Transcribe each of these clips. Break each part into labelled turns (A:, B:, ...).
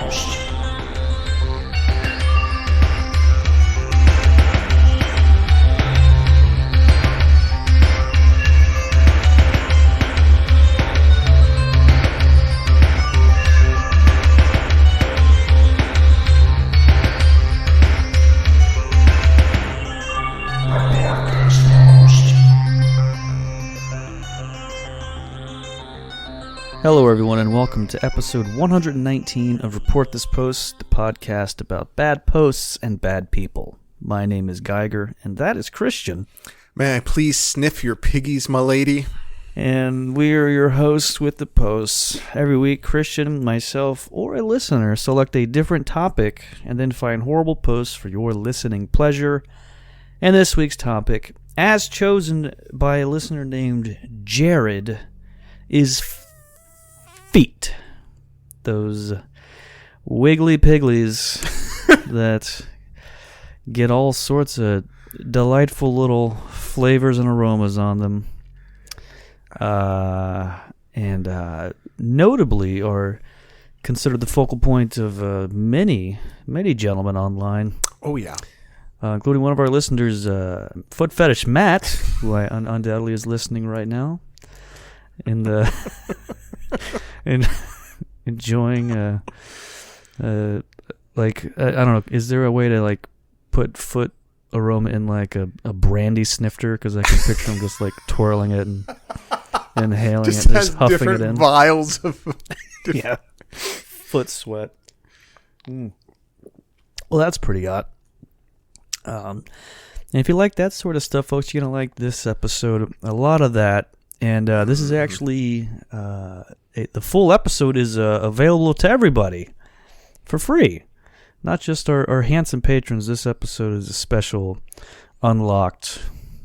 A: Post.
B: Hello everyone and welcome to episode 119 of Report This Post, the podcast about bad posts and bad people. My name is Geiger and that is Christian.
C: May I please sniff your piggies, my lady?
B: And we are your hosts with the posts. Every week, Christian, myself, or a listener select a different topic and then find horrible posts for your listening pleasure. And this week's topic, as chosen by a listener named Jared, is feet. Those wiggly pigglies that get all sorts of delightful little flavors and aromas on them. And notably are considered the focal point of many gentlemen online.
C: Oh, yeah.
B: Including one of our listeners, Foot Fetish Matt, who I undoubtedly is listening right now. And and enjoying like I don't know, is there a way to like put foot aroma in like a brandy snifter, because I can picture him just like twirling it and inhaling
C: just
B: it and just huffing
C: different
B: it in
C: vials of
B: yeah, foot sweat. Well, that's pretty hot. And if you like that sort of stuff, folks, you're gonna like this episode, a lot of that. And this is actually, the full episode is available to everybody for free. Not just our handsome patrons. This episode is a special, unlocked,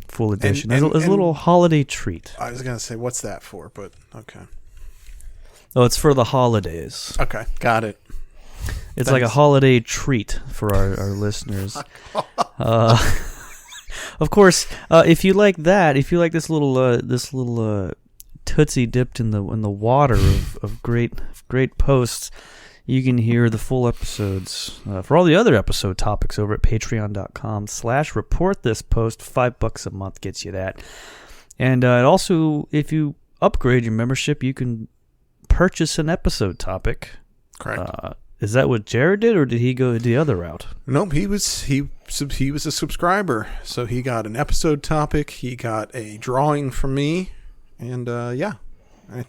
B: full edition. It's a little holiday treat.
C: I was going to say, what's that for? But, okay.
B: Oh, it's for the holidays.
C: Okay, got it.
B: It's like a holiday treat for our listeners. Of course, if you like that, if you like this little tootsie dipped in the water of great posts, you can hear the full episodes for all the other episode topics over at patreon.com/reportthispost. $5 a month gets you that. And also, if you upgrade your membership, you can purchase an episode topic.
C: Correct.
B: Is that what Jared did, or did he go the other route?
C: Nope, he was a subscriber, so he got an episode topic. He got a drawing from me, and that's what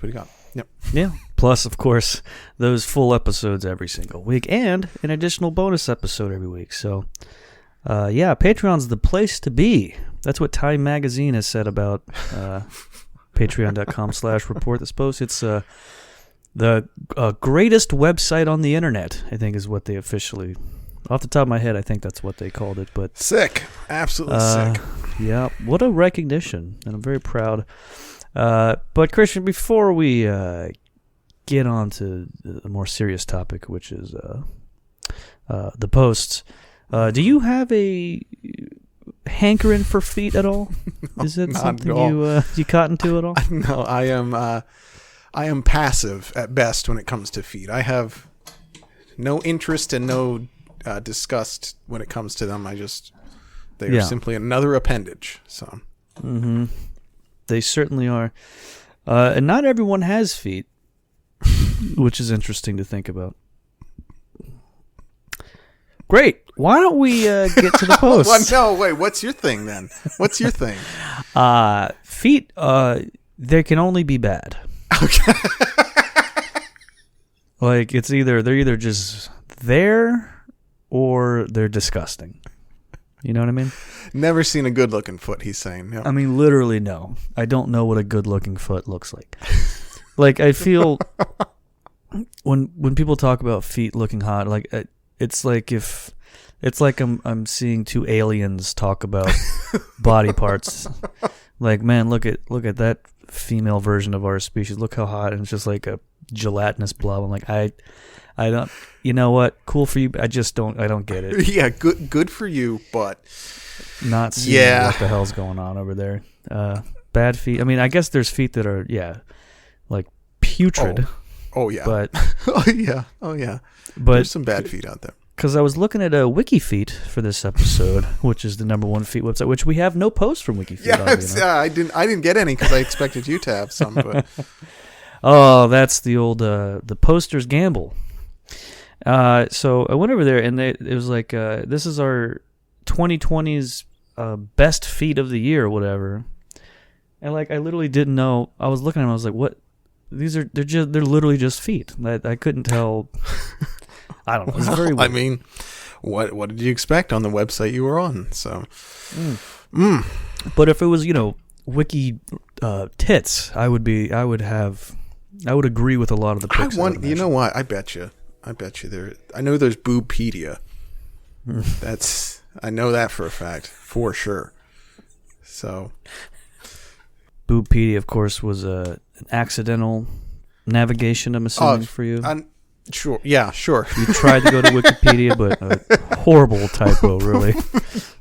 C: he got. Yep. Yeah.
B: Plus, of course, those full episodes every single week, and an additional bonus episode every week. So, Patreon's the place to be. That's what Time Magazine has said about patreon.com/reportthispost. It's the greatest website on the internet, I think, is what they officially, off the top of my head, I think that's what they called it. But
C: sick, absolutely sick.
B: Yeah, what a recognition, and I'm very proud. But Christian, before we get on to the more serious topic, which is the posts, do you have a hankering for feet at all? Is it something you caught into at all?
C: No, I am passive at best when it comes to feet. I have no interest and no disgust when it comes to them. They are simply another appendage. So,
B: They certainly are. And not everyone has feet, which is interesting to think about. Great. Why don't we get to the post?
C: Well, no, wait. What's your thing then? What's your thing?
B: Feet, they can only be bad.
C: Okay.
B: Like, they're either just there or they're disgusting. You know what I mean?
C: Never seen a good-looking foot, he's saying. Yep.
B: I mean, literally, no. I don't know what a good-looking foot looks like. Like, I feel when people talk about feet looking hot, like it's like I'm seeing two aliens talk about body parts. Like, man, look at that female version of our species. Look how hot, and it's just like a gelatinous blob. I'm like, I don't. You know what? Cool for you. I don't get it.
C: Yeah, good for you, but
B: not seeing what the hell's going on over there. Bad feet. I mean, I guess there's feet that are like putrid.
C: Oh yeah.
B: But
C: oh yeah.
B: But
C: there's some bad feet out there.
B: Because I was looking at Wiki Feet for this episode, which is the #1 feet website, which we have no posts from Wiki Feet.
C: Yeah, I didn't get any because I expected you to have some. But
B: oh, that's the old the posters gamble. So I went over there, and it was like, this is our 2020's best feet of the year, or whatever. And like, I literally didn't know. I was looking at them, I was like, what? They're literally just feet. I couldn't tell. I don't know. It's very weird.
C: I mean, what did you expect on the website you were on? So,
B: But if it was, wiki tits, I would agree with a lot of the pics.
C: You know what? I bet you there. I know there's Boobpedia. I know that for a fact, for sure. So,
B: Boobpedia, of course, was an accidental navigation, I'm assuming, for you.
C: Sure. Yeah, sure.
B: You tried to go to Wikipedia, but a horrible typo really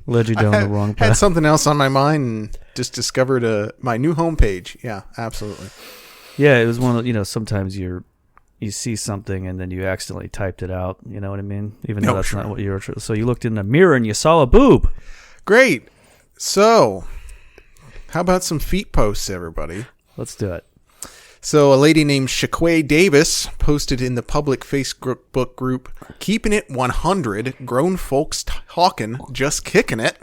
B: led you down the wrong path.
C: Had something else on my mind and just discovered my new homepage. Yeah, absolutely.
B: Yeah, it was one of sometimes you see something and then you accidentally typed it out. You know what I mean? Even though that's not what you were. So you looked in the mirror and you saw a boob.
C: Great. So, how about some feet posts, everybody?
B: Let's do it.
C: So a lady named Shaquay Davis posted in the public Facebook group, "Keeping it 100, grown folks talking, just kicking it."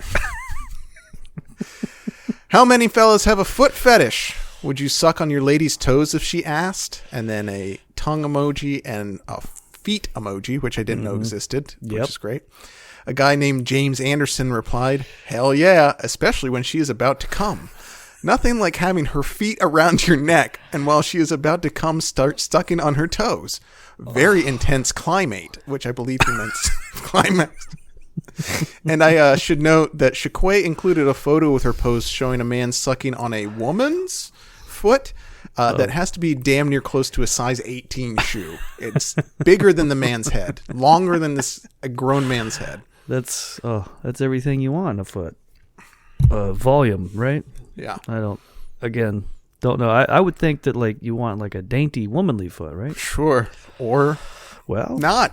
C: How many fellas have a foot fetish? Would you suck on your lady's toes if she asked? And then a tongue emoji and a feet emoji, which I didn't know existed, which is great. A guy named James Anderson replied, "Hell yeah, especially when she is about to come. Nothing like having her feet around your neck, and while she is about to come, start sucking on her toes. Very intense climate," which I believe he meant climax. And I should note that Shaquay included a photo with her post showing a man sucking on a woman's foot that has to be damn near close to a size 18 shoe. It's bigger than the man's head, longer than a grown man's head.
B: That's everything you want in a foot. Volume, right?
C: Yeah.
B: I don't know. I would think that like you want like a dainty womanly foot, right?
C: Sure. Or not,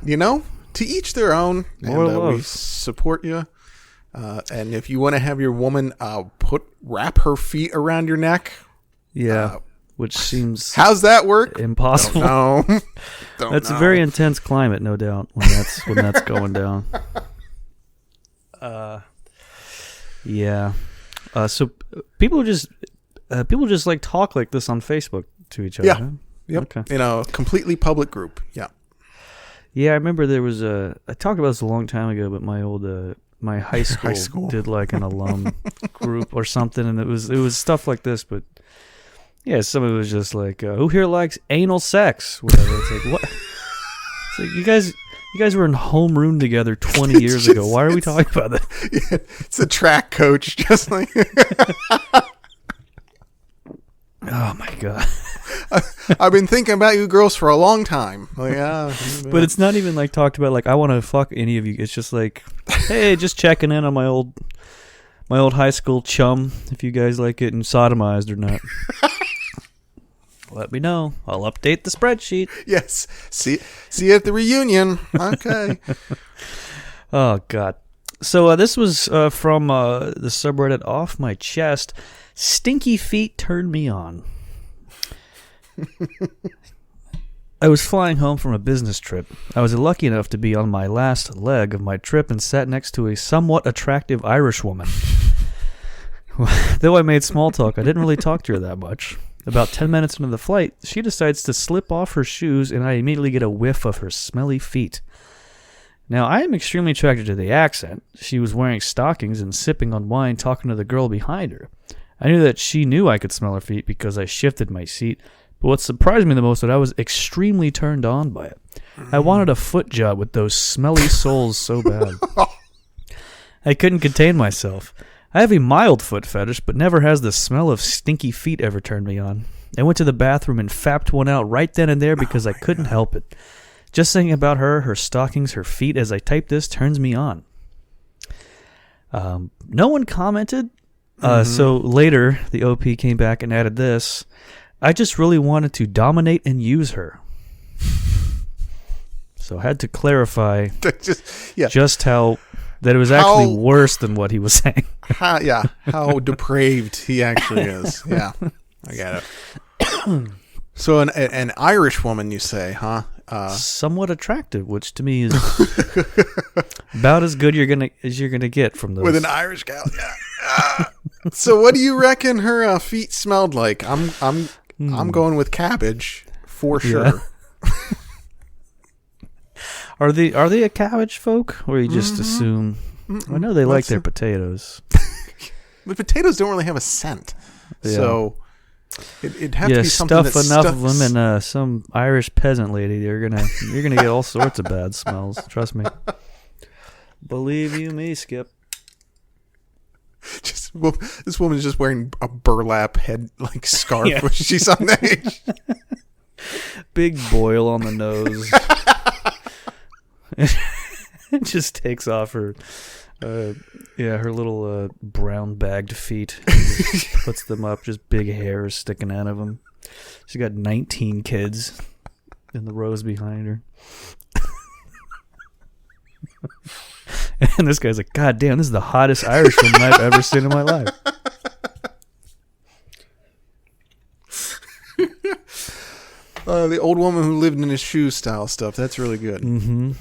C: to each their own.
B: More
C: and
B: love.
C: We support you. And if you want to have your woman wrap her feet around your neck.
B: Yeah. Which seems
C: how's that work?
B: Impossible.
C: Don't know.
B: That's a very intense climate, no doubt, when that's going down. Yeah. So people just like talk like this on Facebook to each other.
C: Yeah.
B: Huh?
C: Yep.
B: Okay.
C: In a completely public group. Yeah.
B: Yeah, I remember there was I talked about this a long time ago, but my old my high school did like an alum group or something, and it was stuff like this. But yeah, some of it was just like, who here likes anal sex? Whatever. It's like, what? It's like, you guys were in homeroom together 20 years ago. Why are we talking about that?
C: Yeah, it's a track coach, just like.
B: Oh my god.
C: I've been thinking about you girls for a long time. Like,
B: but it's not even like talked about like I want to fuck any of you. It's just like, hey, just checking in on my old high school chum, if you guys like it and sodomized or not. Let me know. I'll update the spreadsheet.
C: Yes. See you at the reunion. Okay.
B: Oh god. So this was from the subreddit Off My Chest. Stinky feet turned me on. I was flying home from a business trip. I was lucky enough to be on my last leg of my trip and sat next to a somewhat attractive Irish woman. Though I made small talk, I didn't really talk to her that much. About 10 minutes into the flight, she decides to slip off her shoes, and I immediately get a whiff of her smelly feet. Now, I am extremely attracted to the accent. She was wearing stockings and sipping on wine, talking to the girl behind her. I knew that she knew I could smell her feet because I shifted my seat, but what surprised me the most was that I was extremely turned on by it. I wanted a foot job with those smelly soles so bad. I couldn't contain myself. I have a mild foot fetish, but never has the smell of stinky feet ever turned me on. I went to the bathroom and fapped one out right then and there because I couldn't help it. Just thinking about her stockings, her feet as I type this turns me on. No one commented. So later, the OP came back and added this. I just really wanted to dominate and use her. So I had to clarify
C: just
B: how that it was actually worse than what he was saying.
C: How depraved he actually is. Yeah, I get it. So an Irish woman, you say, huh?
B: Somewhat attractive, which to me is about as good as you're gonna get from those.
C: With an Irish gal, yeah. So what do you reckon her feet smelled like? I'm going with cabbage for sure.
B: Are they a cabbage folk, or you just assume? I know they like their potatoes.
C: But potatoes don't really have a scent, so it'd have to be something
B: stuff
C: that
B: enough of them in some Irish peasant lady. You're gonna get all sorts of bad smells. Trust me. Believe you me, Skip.
C: This woman's just wearing a burlap head scarf when she's on stage.
B: Big boil on the nose. It just takes off her her little brown bagged feet. Just puts them up, just big hairs sticking out of them. She's got 19 kids in the rows behind her. And this guy's like, God damn, this is the hottest Irish woman I've ever seen in my life.
C: The old woman who lived in his shoe style stuff. That's really good.
B: Mm-hmm.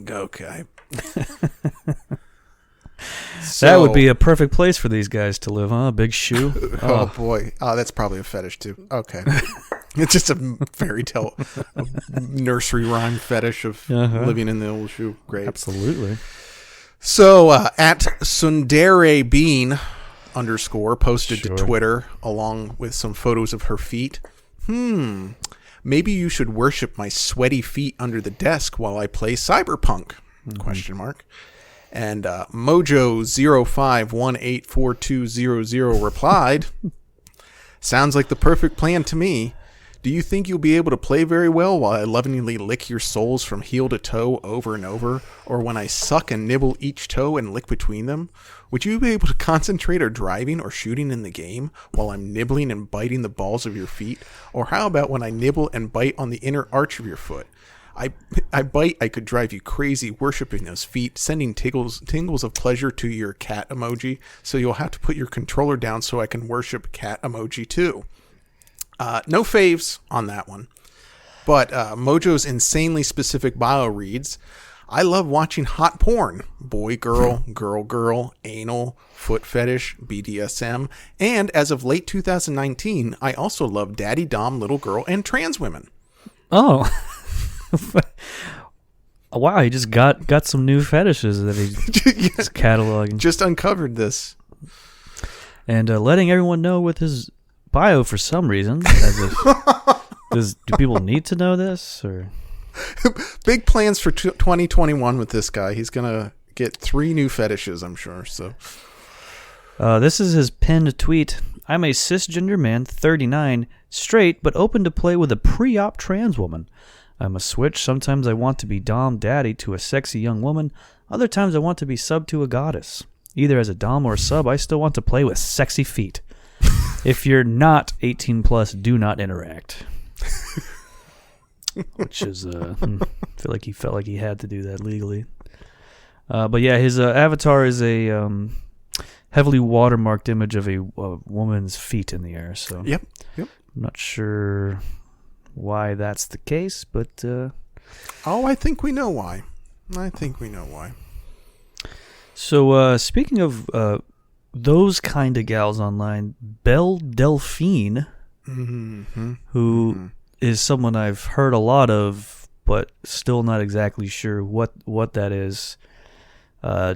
C: Okay.
B: That would be a perfect place for these guys to live, huh? Big shoe.
C: Oh boy. Oh, that's probably a fetish too. Okay. It's just a fairy tale, a nursery rhyme fetish of living in the old shoe. Great.
B: Absolutely.
C: So at Sundare Bean _ posted to Twitter along with some photos of her feet. Maybe you should worship my sweaty feet under the desk while I play Cyberpunk? ? And Mojo 05184200 replied, sounds like the perfect plan to me. Do you think you'll be able to play very well while I lovingly lick your soles from heel to toe over and over, or when I suck and nibble each toe and lick between them? Would you be able to concentrate or driving or shooting in the game while I'm nibbling and biting the balls of your feet? Or how about when I nibble and bite on the inner arch of your foot? I bite, I could drive you crazy worshiping those feet, sending tingles of pleasure to your cat emoji, so you'll have to put your controller down so I can worship cat emoji too. No faves on that one. But Mojo's insanely specific bio reads, I love watching hot porn, boy, girl, girl, girl, anal, foot fetish, BDSM, and as of late 2019, I also love daddy dom, little girl, and trans women.
B: Oh. Wow, he just got some new fetishes that he's cataloging.
C: Just uncovered this.
B: And letting everyone know with his bio for some reason. As if, do people need to know this? Or
C: big plans for 2021 with this guy. He's going to get 3 new fetishes, I'm sure. So,
B: this is his pinned tweet. I'm a cisgender man, 39, straight, but open to play with a pre-op trans woman. I'm a switch. Sometimes I want to be dom daddy to a sexy young woman. Other times I want to be sub to a goddess. Either as a dom or a sub, I still want to play with sexy feet. If you're not 18 plus, do not interact. Which is, I feel like he felt like he had to do that legally. But yeah, his avatar is a heavily watermarked image of a woman's feet in the air. So
C: yep.
B: I'm not sure why that's the case, but
C: I think we know why.
B: So speaking of those kind of gals online, Belle Delphine, who is someone I've heard a lot of, but still not exactly sure what that is.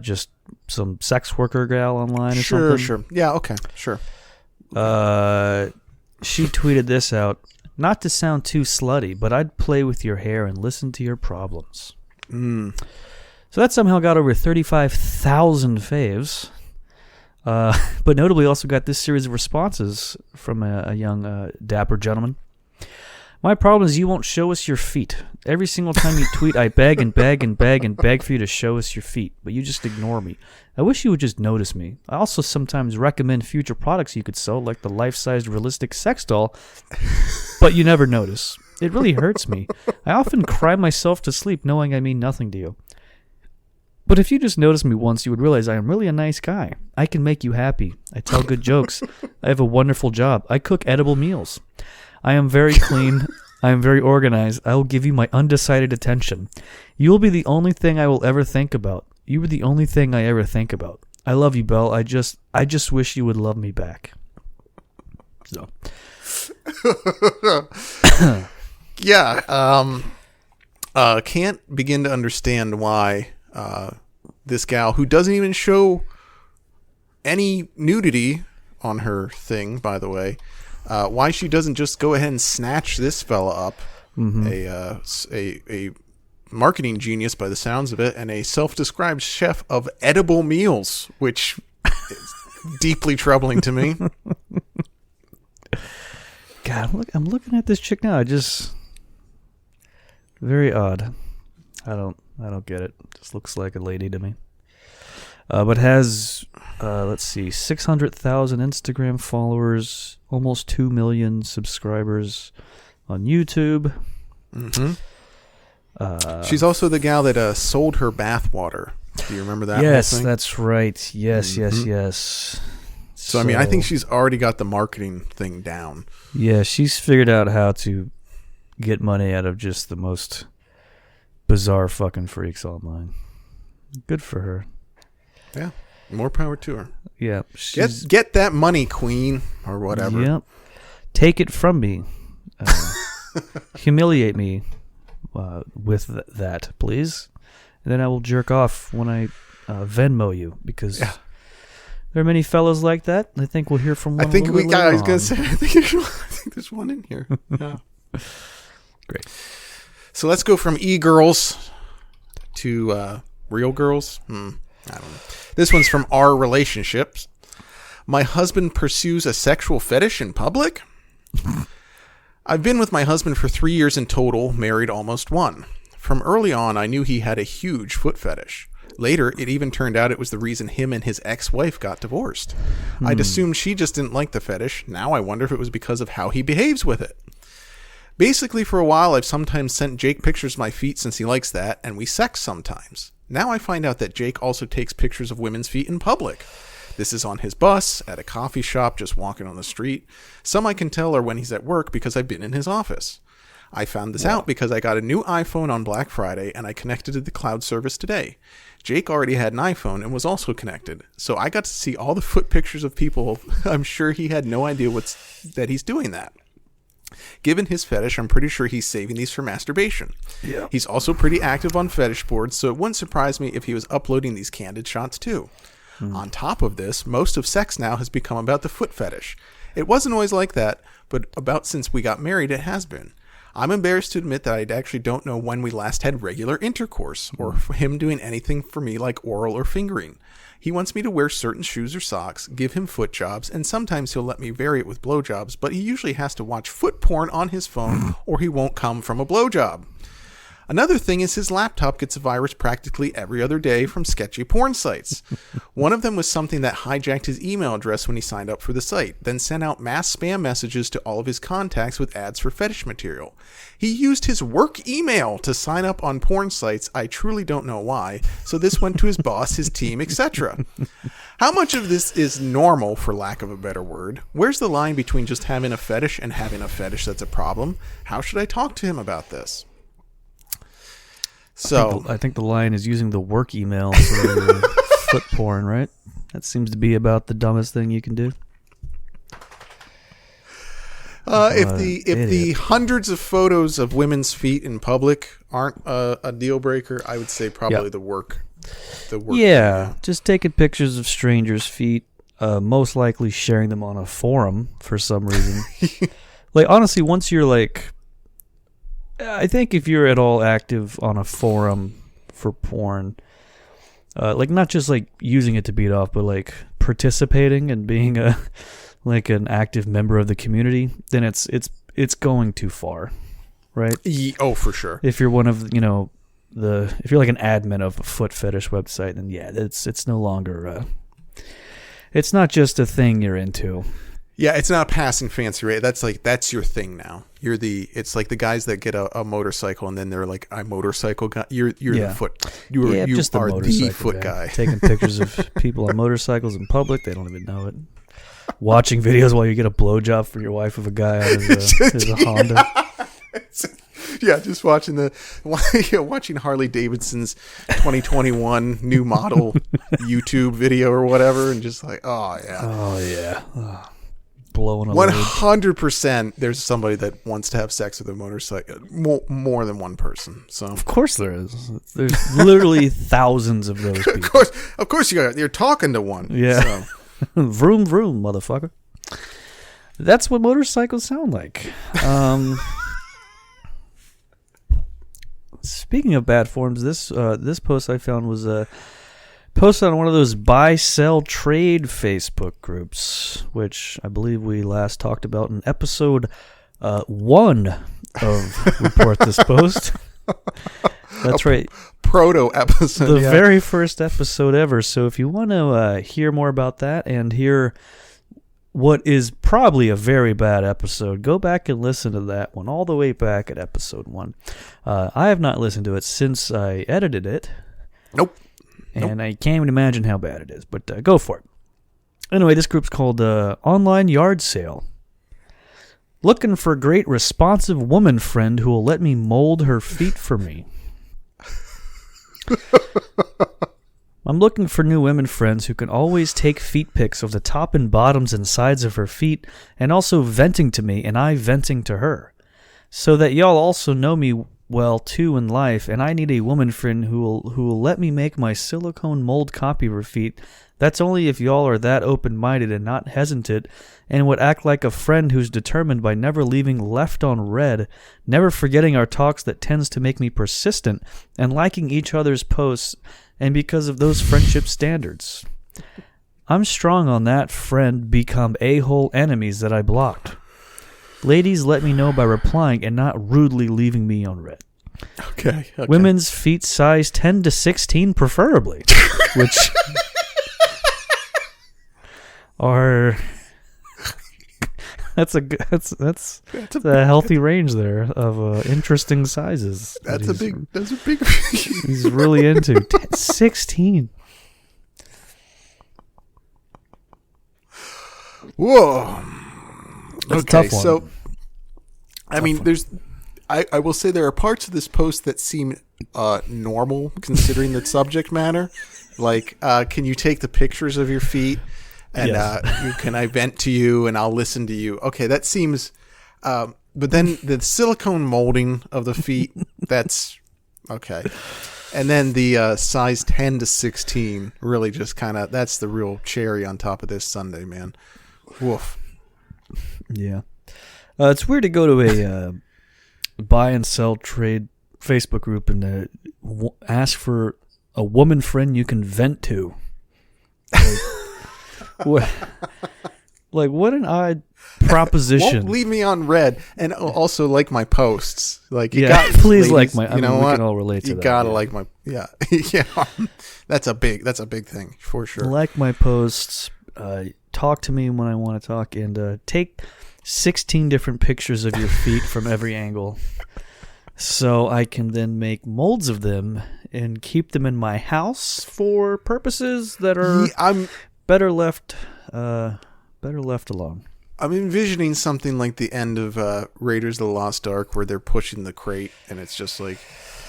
B: Just some sex worker gal online or something?
C: Sure. Yeah, okay, sure.
B: She tweeted this out. Not to sound too slutty, but I'd play with your hair and listen to your problems. So that somehow got over 35,000 faves. But notably also got this series of responses from a young dapper gentleman. My problem is you won't show us your feet. Every single time you tweet, I beg and beg and beg and beg for you to show us your feet, but you just ignore me. I wish you would just notice me. I also sometimes recommend future products you could sell, like the life-sized realistic sex doll, but you never notice. It really hurts me. I often cry myself to sleep knowing I mean nothing to you. But if you just noticed me once, you would realize I am really a nice guy. I can make you happy. I tell good jokes. I have a wonderful job. I cook edible meals. I am very clean. I am very organized. I will give you my undecided attention. You will be the only thing I will ever think about. You are the only thing I ever think about. I love you, Belle. I just wish you would love me back. So.
C: Yeah. Can't begin to understand why this gal, who doesn't even show any nudity on her thing, by the way, why she doesn't just go ahead and snatch this fella up, a marketing genius by the sounds of it, and a self-described chef of edible meals, which is deeply troubling to me.
B: God, I'm looking at this chick now. Very odd. I don't get it. Just looks like a lady to me. But has, let's see, 600,000 Instagram followers, almost 2 million subscribers on YouTube.
C: Mm-hmm. She's also the gal that sold her bathwater. Do you remember that?
B: Yes, that's right. Yes.
C: So, I mean, I think she's already got the marketing thing down.
B: Yeah, she's figured out how to get money out of just the most bizarre fucking freaks online. Good for her.
C: Yeah, more power to her.
B: Yeah.
C: Get that money, queen, or whatever.
B: Yep. Take it from me. Humiliate me with that, please. And then I will jerk off when I Venmo you, because there are many fellows like that. I think we'll hear from one.
C: I think I was going to say, I think there's one in here. Yeah.
B: Great.
C: So let's go from e-girls to real girls. I don't know. This one's from Our Relationships. My husband pursues a sexual fetish in public. I've been with my husband for 3 years in total, married almost 1. From early on, I knew he had a huge foot fetish. Later, it even turned out it was the reason him and his ex-wife got divorced. I'd assumed she just didn't like the fetish. Now I wonder if it was because of how he behaves with it. Basically, for a while, I've sometimes sent Jake pictures of my feet since he likes that, and we sex sometimes. Now I find out that Jake also takes pictures of women's feet in public. This is on his bus, at a coffee shop, just walking on the street. Some I can tell are when he's at work because I've been in his office. I found this out because I got a new iPhone on Black Friday and I connected to the cloud service today. Jake already had an iPhone and was also connected, so I got to see all the foot pictures of people. I'm sure he had no idea that he's doing that. Given his fetish, I'm pretty sure he's saving these for masturbation. Yeah. He's also pretty active on fetish boards, so it wouldn't surprise me if he was uploading these candid shots too. On top of this, most of sex now has become about the foot fetish. It wasn't always like that, but about since we got married, it has been. I'm embarrassed to admit that I actually don't know when we last had regular intercourse, or for him doing anything for me like oral or fingering. He wants me to wear certain shoes or socks, give him foot jobs, and sometimes he'll let me vary it with blowjobs, but he usually has to watch foot porn on his phone or he won't come from a blowjob. Another thing is his laptop gets a virus practically every other day from sketchy porn sites. One of them was something that hijacked his email address when he signed up for the site, then sent out mass spam messages to all of his contacts with ads for fetish material. He used his work email to sign up on porn sites. I truly don't know why, so this went to his boss, his team, etc. How much of this is normal, for lack of a better word? Where's the line between just having a fetish and having a fetish that's a problem? How should I talk to him about this? So
B: I think the line is using the work email for foot porn, right? That seems to be about the dumbest thing you can do.
C: If the hundreds of photos of women's feet in public aren't a deal breaker, I would say probably the work.
B: Yeah,
C: email.
B: Just taking pictures of strangers' feet, most likely sharing them on a forum for some reason. Like, honestly, once you're like, I think if you're at all active on a forum for porn, like not just like using it to beat off, but like participating and being an active member of the community, then it's going too far, right?
C: Oh, for sure.
B: If you're one of, if you're like an admin of a foot fetish website, then yeah, it's no longer it's not just a thing you're into.
C: Yeah, it's not a passing fancy rate. That's your thing now. It's like the guys that get a motorcycle and then they're like, I motorcycle guy. You're the foot. You are the foot guy.
B: Taking pictures of people on motorcycles in public. They don't even know it. Watching videos while you get a blowjob for your wife of a guy out of his Honda.
C: Yeah, just watching Harley Davidson's 2021 new model YouTube video or whatever, and just like, oh yeah.
B: Blowing a
C: 100%. There's somebody that wants to have sex with a motorcycle, more than one person. So
B: of course there is. There's literally thousands of those people.
C: Of course you're talking to one.
B: Yeah.
C: So.
B: Vroom vroom, motherfucker. That's what motorcycles sound like. Speaking of bad forms, this post I found was posted on one of those buy, sell, trade Facebook groups, which I believe we last talked about in episode 1 of Report This Post. That's right.
C: Proto episode.
B: The very first episode ever. So if you want to hear more about that and hear what is probably a very bad episode, go back and listen to that one all the way back at episode 1. I have not listened to it since I edited it.
C: Nope.
B: And I can't even imagine how bad it is, but go for it. Anyway, this group's called Online Yard Sale. Looking for a great responsive woman friend who will let me mold her feet for me. I'm looking for new women friends who can always take feet pics of the top and bottoms and sides of her feet, and also venting to me and I venting to her, so that y'all also know me well too in life. And I need a woman friend who will let me make my silicone mold copy of her feet. That's only if y'all are that open-minded and not hesitant, and would act like a friend who's determined by never leaving left on red, never forgetting our talks that tends to make me persistent, and liking each other's posts, and because of those friendship standards. I'm strong on that friend become a-hole enemies that I blocked. Ladies, let me know by replying and not rudely leaving me on red.
C: Okay.
B: Women's feet size 10 to 16 preferably, which are that's a healthy range there of interesting sizes.
C: That's a big.
B: He's really into 16.
C: Whoa.
B: That's a tough one.
C: So, I mean, I will say there are parts of this post that seem normal considering the subject matter. Like, can you take the pictures of your feet? And
B: yes.
C: Can I vent to you and I'll listen to you? Okay, that seems... but then the silicone molding of the feet, that's... Okay. And then the size 10 to 16 really just kind of... That's the real cherry on top of this sundae, man. Woof.
B: Yeah. It's weird to go to a buy and sell trade Facebook group and ask for a woman friend you can vent to. What an odd proposition.
C: Won't leave me on red, and also like my posts. Like,
B: please, ladies, like my.
C: You know what?
B: We can all relate to that.
C: You gotta like my. Yeah, yeah. That's a big thing for sure.
B: Like my posts. Talk to me when I want to talk, and take 16 different pictures of your feet from every angle, so I can then make molds of them and keep them in my house for purposes that are. Better left alone.
C: I'm envisioning something like the end of Raiders of the Lost Ark, where they're pushing the crate and it's just like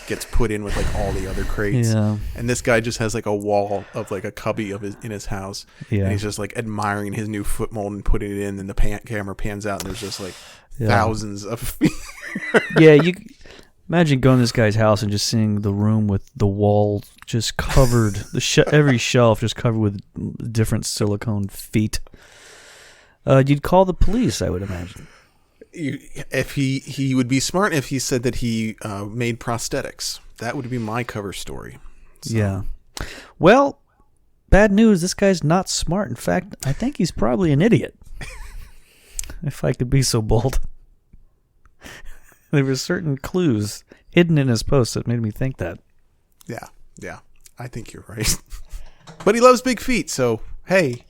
C: gets put in with like all the other crates.
B: Yeah.
C: And this guy just has like a wall of like a cubby of in his house.
B: Yeah.
C: And he's just like admiring his new foot mold and putting it in, and the camera pans out and there's just like thousands of feet.
B: Yeah, you imagine going to this guy's house and just seeing the room with the wall just covered, every shelf just covered with different silicone feet. You'd call the police, I would imagine.
C: If he would be smart if he said that he made prosthetics. That would be my cover story. So.
B: Yeah. Well, bad news. This guy's not smart. In fact, I think he's probably an idiot. If I could be so bold. There were certain clues hidden in his post that made me think that.
C: Yeah, I think you're right. But he loves big feet, so hey,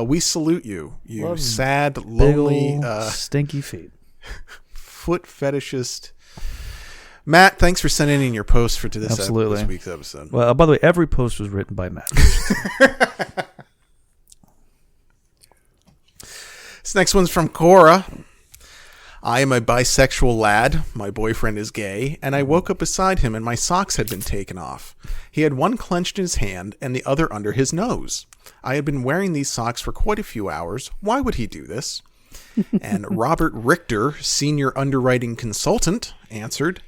C: We salute you, you
B: Love
C: sad,
B: big
C: lonely,
B: ol' stinky feet.
C: foot fetishist. Matt, thanks for sending in your post for this week's episode.
B: Well, by the way, every post was written by Matt.
C: This next one's from Cora. I am a bisexual lad. My boyfriend is gay, and I woke up beside him and my socks had been taken off. He had one clenched in his hand and the other under his nose. I had been wearing these socks for quite a few hours. Why would he do this? And Robert Richter, senior underwriting consultant, answered,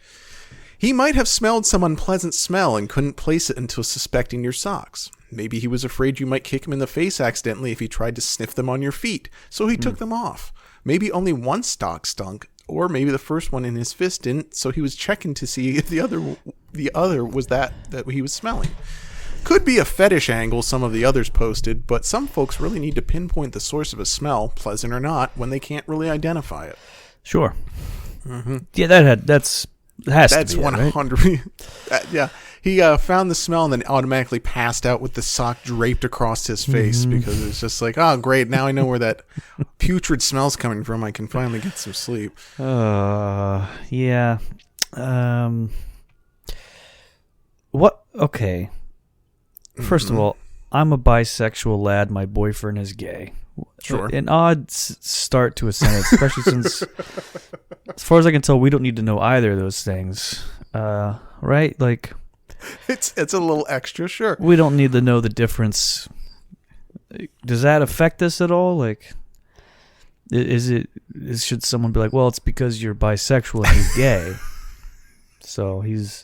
C: he might have smelled some unpleasant smell and couldn't place it until suspecting your socks. Maybe he was afraid you might kick him in the face accidentally if he tried to sniff them on your feet, so he took them off. Maybe only one sock stunk, or maybe the first one in his fist didn't, so he was checking to see if the other was that he was smelling. Could be a fetish angle some of the others posted, but some folks really need to pinpoint the source of a smell, pleasant or not, when they can't really identify it.
B: Sure.
C: Mm-hmm.
B: Yeah, that's to be
C: 100.
B: Right?
C: Yeah. He found the smell and then automatically passed out with the sock draped across his face because it's just like, oh, great. Now I know where that putrid smell's coming from. I can finally get some sleep.
B: Yeah. What? Okay. First of all, I'm a bisexual lad. My boyfriend is gay.
C: Sure.
B: An odd start to a sentence, especially since, as far as I can tell, we don't need to know either of those things. Right? Like,
C: it's a little extra, sure.
B: We don't need to know the difference. Does that affect us at all? Like, should someone be like, well, it's because you're bisexual and he's gay. So it's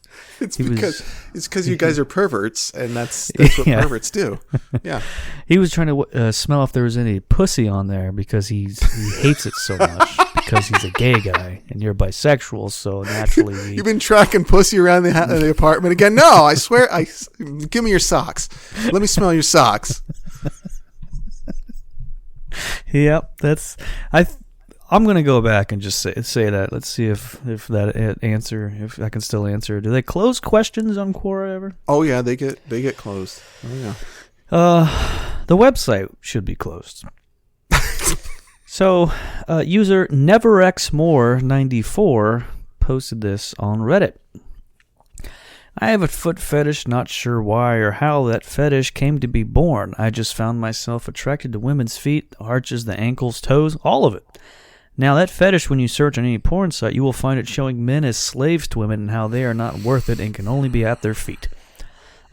B: because you guys are perverts, and that's what perverts do. Yeah. He was trying to smell if there was any pussy on there because he hates it so much because he's a gay guy and you're bisexual, so naturally
C: you've been tracking pussy around the apartment again. No, I swear. Give me your socks. Let me smell your socks.
B: Yep, I'm gonna go back and just say that. Let's see if I can still answer. Do they close questions on Quora ever?
C: Oh yeah, they get closed. Oh yeah.
B: The website should be closed. So, user NeverXMore94 posted this on Reddit. I have a foot fetish, not sure why or how that fetish came to be born. I just found myself attracted to women's feet, the arches, the ankles, toes, all of it. Now, that fetish, when you search on any porn site, you will find it showing men as slaves to women and how they are not worth it and can only be at their feet.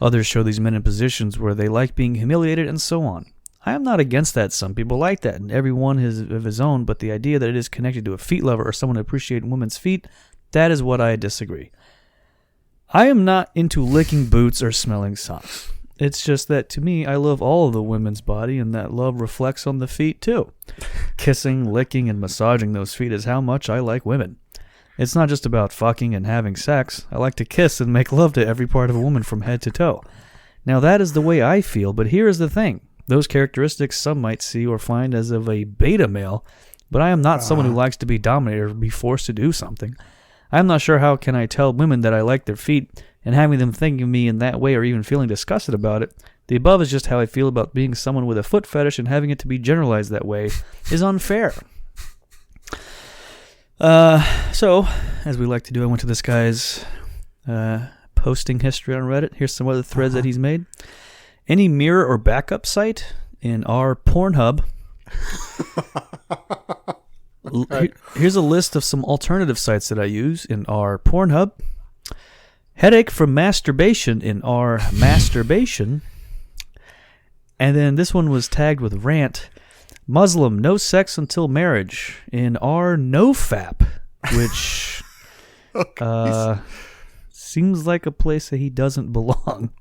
B: Others show these men in positions where they like being humiliated and so on. I am not against that. Some people like that, and everyone is of his own, but the idea that it is connected to a feet lover or someone who appreciates women's feet, that is what I disagree. I am not into licking boots or smelling socks. It's just that, to me, I love all of the women's body, and that love reflects on the feet, too. Kissing, licking, and massaging those feet is how much I like women. It's not just about fucking and having sex. I like to kiss and make love to every part of a woman from head to toe. Now, that is the way I feel, but here is the thing. Those characteristics some might see or find as of a beta male, but I am not someone who likes to be dominated or be forced to do something. I am not sure how can I tell women that I like their feet, and having them think of me in that way or even feeling disgusted about it. The above is just how I feel about being someone with a foot fetish, and having it to be generalized that way is unfair. So, as we like to do, I went to this guy's posting history on Reddit. Here's some other threads that he's made. Any mirror or backup site in our Pornhub. Here's a list of some alternative sites that I use in our Pornhub. Headache from masturbation in our masturbation. And then this one was tagged with rant. Muslim, no sex until marriage in our nofap, which seems like a place that he doesn't belong,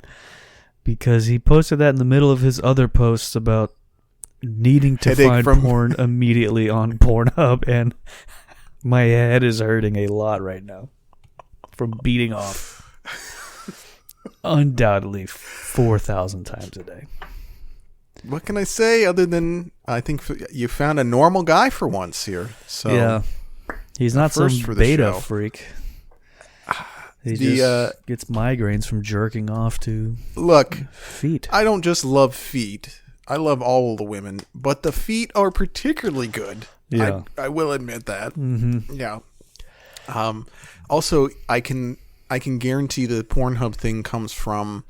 B: because he posted that in the middle of his other posts about needing to find porn immediately on Pornhub, and my head is hurting a lot right now from beating off undoubtedly 4,000 times a day.
C: What can I say other than I think you found a normal guy for once here? So
B: yeah, he's not some beta freak. He just gets migraines from jerking off to
C: feet.
B: Feet.
C: I don't just love feet. I love all the women, but the feet are particularly good.
B: Yeah.
C: I will admit that.
B: Mm-hmm.
C: Yeah. Also, I can guarantee the Pornhub thing comes from,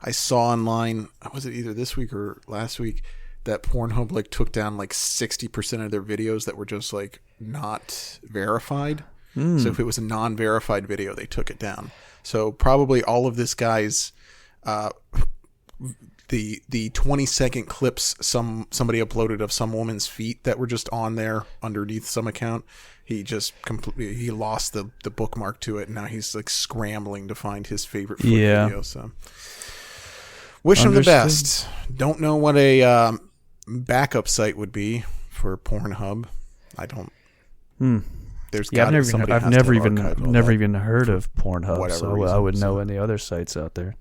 C: I saw online, was it either this week or last week, that Pornhub like took down like 60% of their videos that were just like not verified. So if it was a non-verified video, they took it down. So probably all of this guy's the 20-second clips somebody uploaded of some woman's feet that were just on there underneath some account. He just completely lost the bookmark to it, and now he's like scrambling to find his favorite foot video. So wish him the best. Don't know what a backup site would be for Pornhub. I don't. There's
B: I've never even heard of Pornhub, so I would know any other sites out there.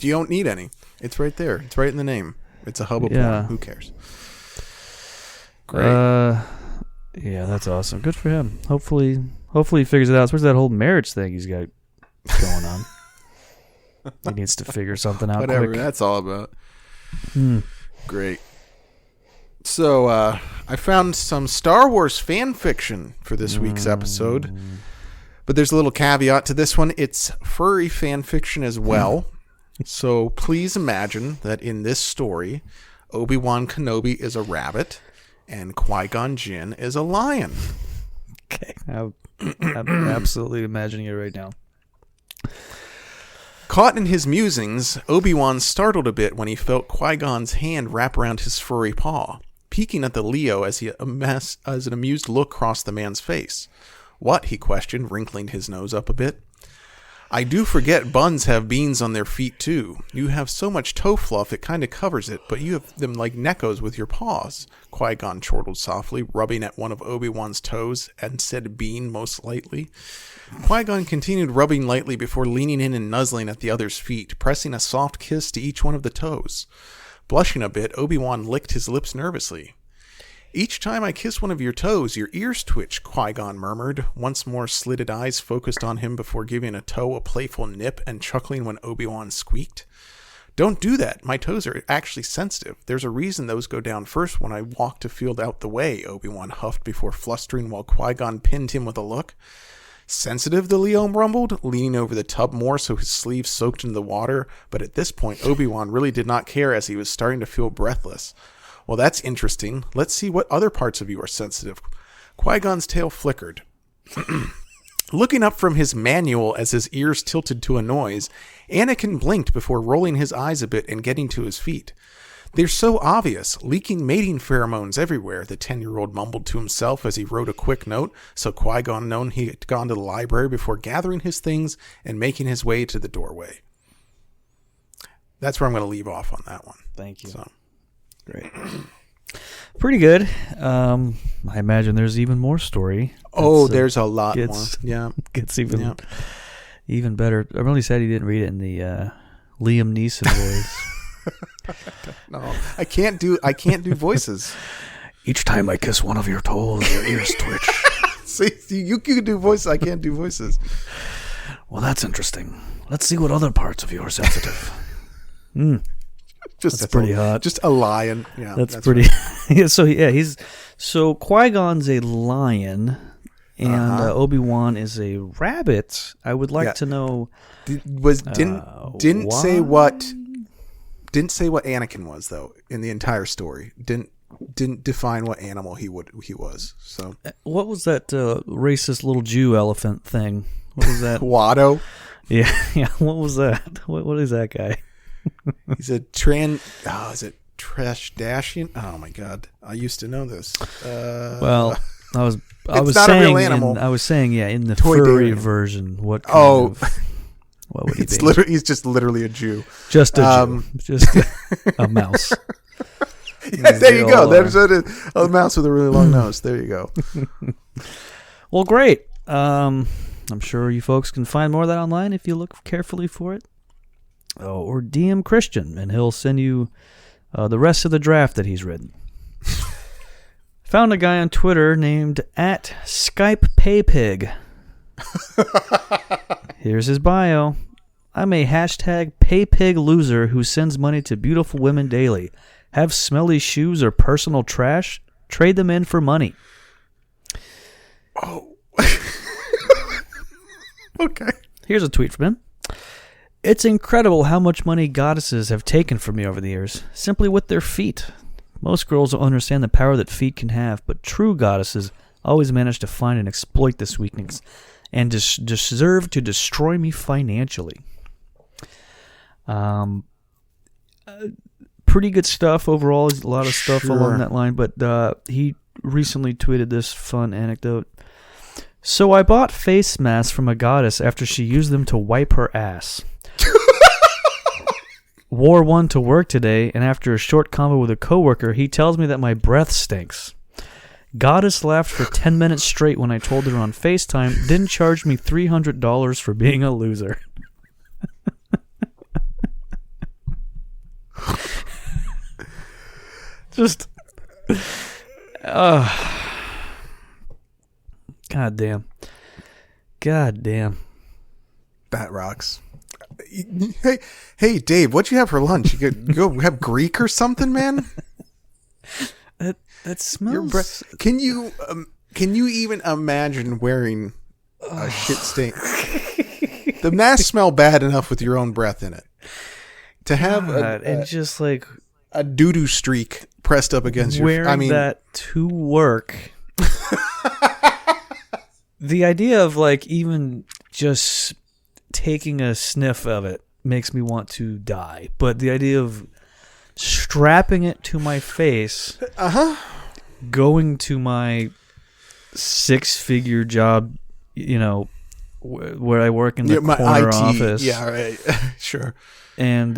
C: You don't need any. It's right there. It's right in the name. It's a hub of porn. Who cares? Great.
B: Yeah, that's awesome. Good for him. Hopefully he figures it out. Especially that whole marriage thing he's got going on. He needs to figure something out.
C: Whatever
B: quick.
C: That's all about. Great. So I found some Star Wars fan fiction for this week's episode, but there's a little caveat to this one. It's furry fan fiction as well. So please imagine that in this story, Obi-Wan Kenobi is a rabbit and Qui-Gon Jinn is a lion.
B: Okay. I'm absolutely imagining it right now.
C: Caught in his musings, Obi-Wan startled a bit when he felt Qui-Gon's hand wrap around his furry paw, peeking at the Leo as an amused look crossed the man's face. "What?" he questioned, wrinkling his nose up a bit. "I do forget buns have beans on their feet, too. You have so much toe fluff it kind of covers it, but you have them like neckos with your paws," Qui-Gon chortled softly, rubbing at one of Obi-Wan's toes, and said bean most lightly. Qui-Gon continued rubbing lightly before leaning in and nuzzling at the other's feet, pressing a soft kiss to each one of the toes. Blushing a bit, Obi-Wan licked his lips nervously. "Each time I kiss one of your toes, your ears twitch," Qui-Gon murmured, once more slitted eyes focused on him before giving a toe a playful nip and chuckling when Obi-Wan squeaked. "Don't do that. My toes are actually sensitive. There's a reason those go down first when I walk to feel out the way," Obi-Wan huffed before flustering while Qui-Gon pinned him with a look. "Sensitive?" the Leo rumbled, leaning over the tub more so his sleeves soaked into the water, but at this point Obi-Wan really did not care as he was starting to feel breathless. "Well, that's interesting. Let's see what other parts of you are sensitive." Qui-Gon's tail flickered. Looking up from his manual as his ears tilted to a noise, Anakin blinked before rolling his eyes a bit and getting to his feet. "They're so obvious, leaking mating pheromones everywhere," the 10-year-old mumbled to himself as he wrote a quick note so Qui-Gon known he had gone to the library before gathering his things and making his way to the doorway. That's where I'm going to leave off on that one.
B: Thank you.
C: So.
B: Great. Pretty good. I imagine there's even more story.
C: There's a lot more. Yeah.
B: Gets even better. I'm really sad he didn't read it in the Liam Neeson voice.
C: No, I can't do voices.
B: "Each time I kiss one of your toes, your ears twitch."
C: See, you can do voices. I can't do voices.
B: "Well, that's interesting. Let's see what other parts of you are sensitive." That's pretty hot.
C: Just a lion. Yeah,
B: that's pretty. Right. So Qui-Gon's a lion, and Obi-Wan is a rabbit. I would like to know. Didn't say what Anakin was though in the entire story. Didn't define what animal he was. So what was that racist little Jew elephant thing? What was that?
C: Watto.
B: Yeah. What was that? What is that guy?
C: He's a is it Trashdacian? Oh my god, I used to know this.
B: Well, I was
C: not a real animal.
B: I was saying, in the
C: Toy
B: furry version, what would he be?
C: He's just literally a Jew.
B: Just a Jew. Just a mouse.
C: Yeah, there you go. There's a mouse with a really long nose. There you go.
B: Well, great. I'm sure you folks can find more of that online if you look carefully for it. Or DM Christian, and he'll send you the rest of the draft that he's written. Found a guy on Twitter named @SkypePayPig. Here's his bio. I'm a hashtag paypig loser who sends money to beautiful women daily. Have smelly shoes or personal trash? Trade them in for money.
C: Oh. Okay.
B: Here's a tweet from him. It's incredible how much money goddesses have taken from me over the years, simply with their feet. Most girls don't understand the power that feet can have, but true goddesses always manage to find and exploit this weakness and deserve to destroy me financially. Pretty good stuff overall. A lot of stuff along that line, but he recently tweeted this fun anecdote. So I bought face masks from a goddess after she used them to wipe her ass. Wore one to work today, and after a short convo with a coworker, he tells me that my breath stinks. Goddess laughed for 10 minutes straight when I told her on FaceTime, then charged me $300 for being a loser. Just... God damn.
C: That rocks. Hey, Dave, what'd you have for lunch? You go have Greek or something, man?
B: That smells...
C: Can you even imagine wearing a shit stink? The masks smell bad enough with your own breath in it. To have
B: just like
C: a doo-doo streak pressed up against
B: wearing that to work. The idea of like even just taking a sniff of it makes me want to die. But the idea of strapping it to my face, going to my 6-figure job, where I work in the corner
C: IT
B: office.
C: Yeah, right. Sure.
B: And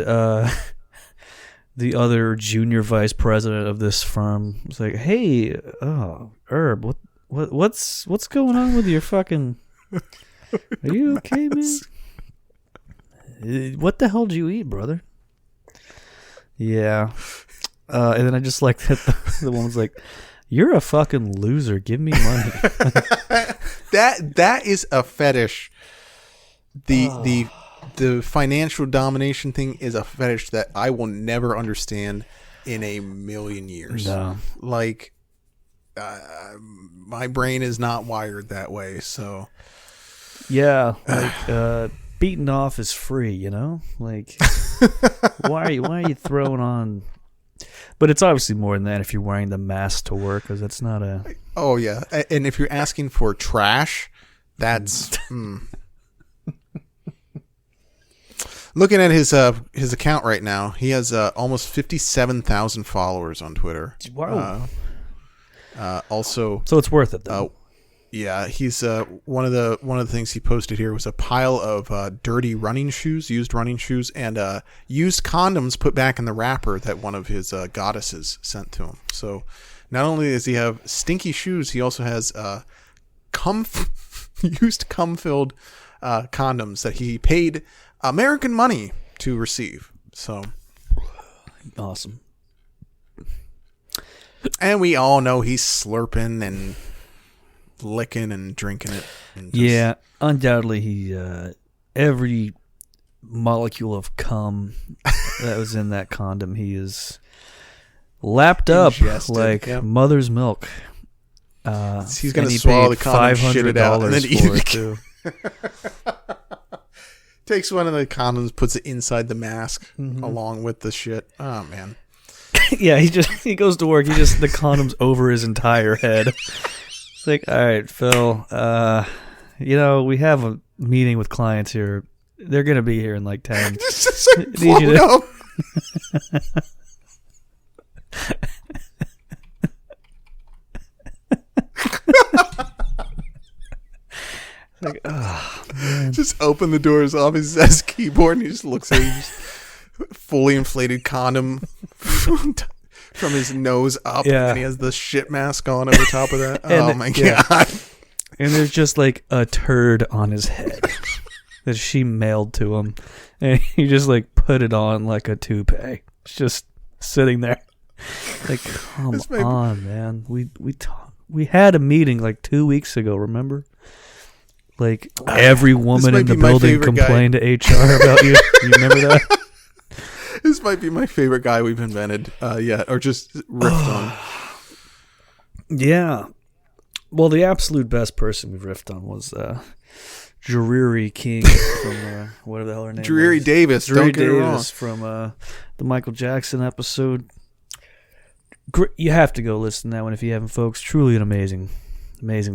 B: the other junior vice president of this firm was like, "Hey, Herb, what's going on with your fucking? Are you okay, man? What the hell did you eat, brother?" Yeah. And then I just like that the woman's like, "You're a fucking loser. Give me money."
C: That is a fetish. The financial domination thing is a fetish that I will never understand in a million years.
B: No.
C: Like, my brain is not wired that way. So,
B: yeah, like beating off is free, Like, why are you throwing on? But it's obviously more than that if you're wearing the mask to work, because that's not a.
C: Oh yeah, and if you're asking for trash, that's. Looking at his account right now, he has almost 57,000 followers on Twitter.
B: Wow.
C: Also,
B: so it's worth it though.
C: Yeah, he's one of the things he posted here was a pile of dirty running shoes, used running shoes, and used condoms put back in the wrapper that one of his goddesses sent to him. So not only does he have stinky shoes, he also has used cum-filled condoms that he paid American money to receive. So
B: awesome.
C: And we all know he's slurping and licking and drinking it. And
B: yeah, undoubtedly he every molecule of cum that was in that condom he is lapped up like mother's milk.
C: He's going to swallow the condom, shit it out, and then eat it too. Takes one of the condoms, puts it inside the mask along with the shit. Oh man.
B: Yeah, he goes to work. The condom's over his entire head. It's like, all right, Phil. We have a meeting with clients here. They're gonna be here in like 10.
C: Just like float up.
B: Like, oh, man.
C: Just open the doors off his desk keyboard and he just looks at it. Fully inflated condom from his nose up, and he has the shit mask on over top of that. Oh my god!
B: And there's just like a turd on his head that she mailed to him, and he just like put it on like a toupee. It's just sitting there. Like, come on, man. We had a meeting like 2 weeks ago. Remember? Like every woman in the building complained to HR about you. You remember that?
C: This might be my favorite guy we've invented yet, or just riffed on.
B: Yeah. Well, the absolute best person we've riffed on was Drury King from whatever the hell her name
C: Drury
B: was.
C: Davis.
B: Drury
C: Don't get it wrong.
B: Davis from the Michael Jackson episode. You have to go listen to that one if you haven't, folks. Truly an amazing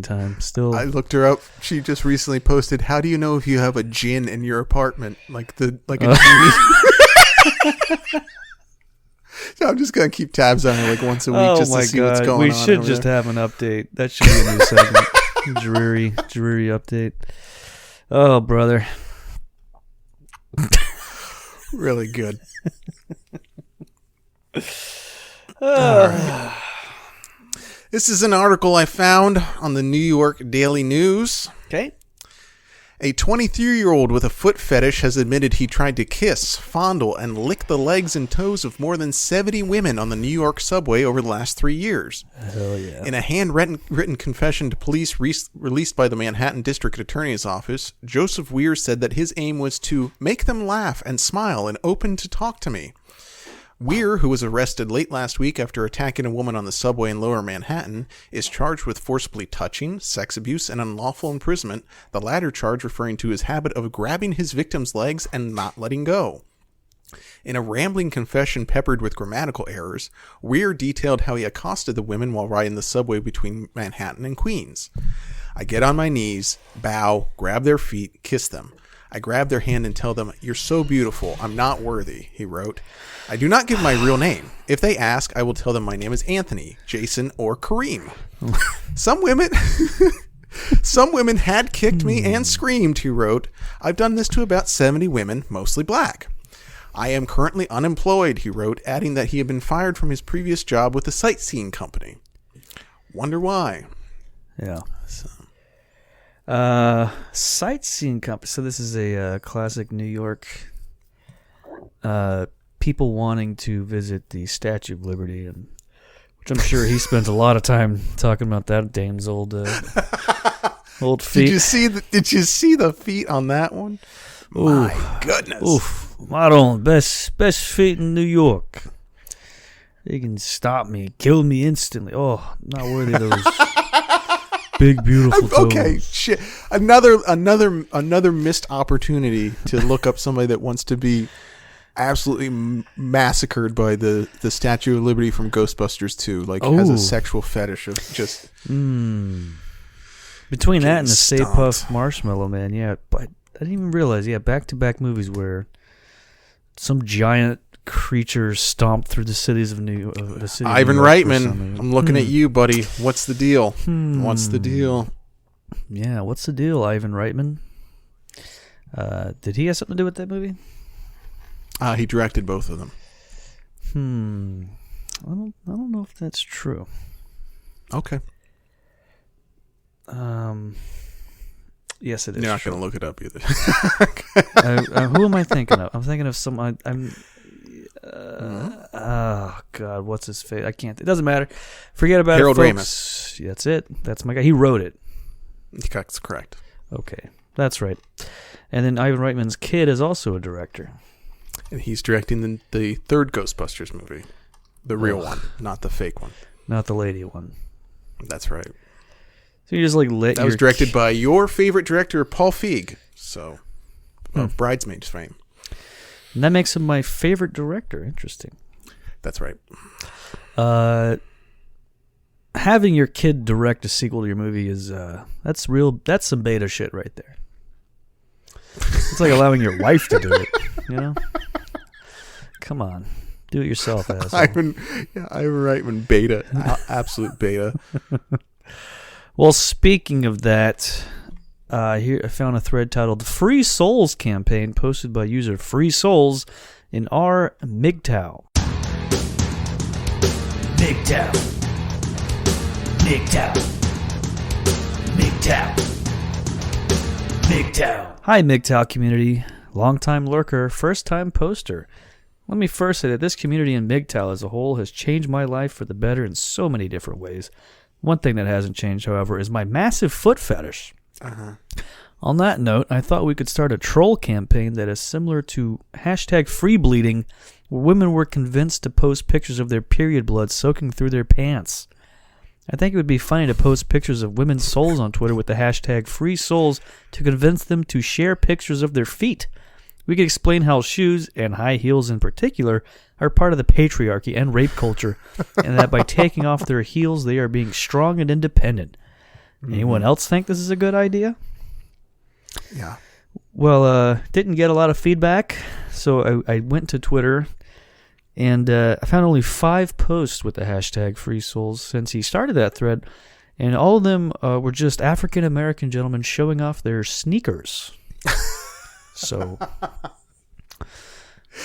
B: time. Still,
C: I looked her up. She just recently posted, "How do you know if you have a djinn in your apartment? Like a genie." So I'm just gonna keep tabs on her like once a week just to see what's going on.
B: We should just have an update. That should be a new segment. Drury update. Oh, brother.
C: Really good. All right. This is an article I found on the New York Daily News.
B: Okay.
C: A 23-year-old with a foot fetish has admitted he tried to kiss, fondle, and lick the legs and toes of more than 70 women on the New York subway over the last 3 years.
B: Hell yeah.
C: In a handwritten confession to police released by the Manhattan District Attorney's Office, Joseph Weir said that his aim was to make them laugh and smile and open to talk to me. Weir, who was arrested late last week after attacking a woman on the subway in Lower Manhattan, is charged with forcibly touching, sex abuse, and unlawful imprisonment, the latter charge referring to his habit of grabbing his victim's legs and not letting go. In a rambling confession peppered with grammatical errors, Weir detailed how he accosted the women while riding the subway between Manhattan and Queens. "I get on my knees, bow, grab their feet, kiss them. I grab their hand and tell them, 'You're so beautiful, I'm not worthy,'" he wrote. "I do not give my real name. If they ask, I will tell them my name is Anthony, Jason, or Kareem." Some women had kicked me and screamed, he wrote. "I've done this to about 70 women, mostly black. I am currently unemployed," he wrote, adding that he had been fired from his previous job with the sightseeing company. Wonder why.
B: Yeah. Sightseeing company. So this is a classic New York people wanting to visit the Statue of Liberty, and which I'm sure he spends a lot of time talking about that dame's old feet.
C: Did you see the feet on that one?
B: Ooh.
C: My goodness.
B: Oof. Model best feet in New York. They can stop me, kill me instantly. Oh, not worthy of those big beautiful toes.
C: Okay, shit. Another missed opportunity to look up somebody that wants to be absolutely massacred by the Statue of Liberty from Ghostbusters 2, like has a sexual fetish of just
B: between that and the Stay
C: stomped.
B: Puft Marshmallow Man. Yeah, but I didn't even realize. Yeah, back-to-back movies where some giant creature stomped through the cities of New York.
C: Ivan Reitman, I'm looking at you, buddy. What's the deal? What's the deal?
B: Yeah, what's the deal, Ivan Reitman? Did he have something to do with that movie?
C: He directed both of them.
B: I don't know if that's true.
C: Okay.
B: Yes, it is.
C: You're not going to look it up either.
B: Who am I thinking of? I'm thinking of some. Oh God, what's his face? I can't. It doesn't matter. Forget about
C: Harold
B: it, folks.
C: Ramis.
B: That's it. That's my guy. He wrote it.
C: That's correct.
B: Okay, that's right. And then Ivan Reitman's kid is also a director.
C: And he's directing the third Ghostbusters movie. The real one, not the fake one.
B: Not the lady one.
C: That's right.
B: So you just like let
C: that was directed by your favorite director, Paul Feig. So, of Bridesmaids fame.
B: And that makes him my favorite director. Interesting.
C: That's right.
B: Having your kid direct a sequel to your movie is that's some beta shit right there. It's like allowing your wife to do it, you know? Come on. Do it yourself, asshole.
C: Ivan Reitman, beta. Absolute beta.
B: Well, speaking of that, here I found a thread titled "The Free Souls Campaign" posted by user Free Souls in R. MGTOW. MGTOW. MGTOW. MGTOW. MGTOW. Hi, MGTOW community. Long-time lurker, first-time poster. Let me first say that this community in MGTOW as a whole has changed my life for the better in so many different ways. One thing that hasn't changed, however, is my massive foot fetish. On On that note, I thought we could start a troll campaign that is similar to #freebleeding, where women were convinced to post pictures of their period blood soaking through their pants. I think it would be funny to post pictures of women's soles on Twitter with the #FreeSouls to convince them to share pictures of their feet. We could explain how shoes, and high heels in particular, are part of the patriarchy and rape culture, and that by taking off their heels, they are being strong and independent. Anyone else think this is a good idea?
C: Yeah.
B: Well, didn't get a lot of feedback, so I went to Twitter, and I found only 5 posts with the #FreeSouls since he started that thread, and all of them were just African-American gentlemen showing off their sneakers. So,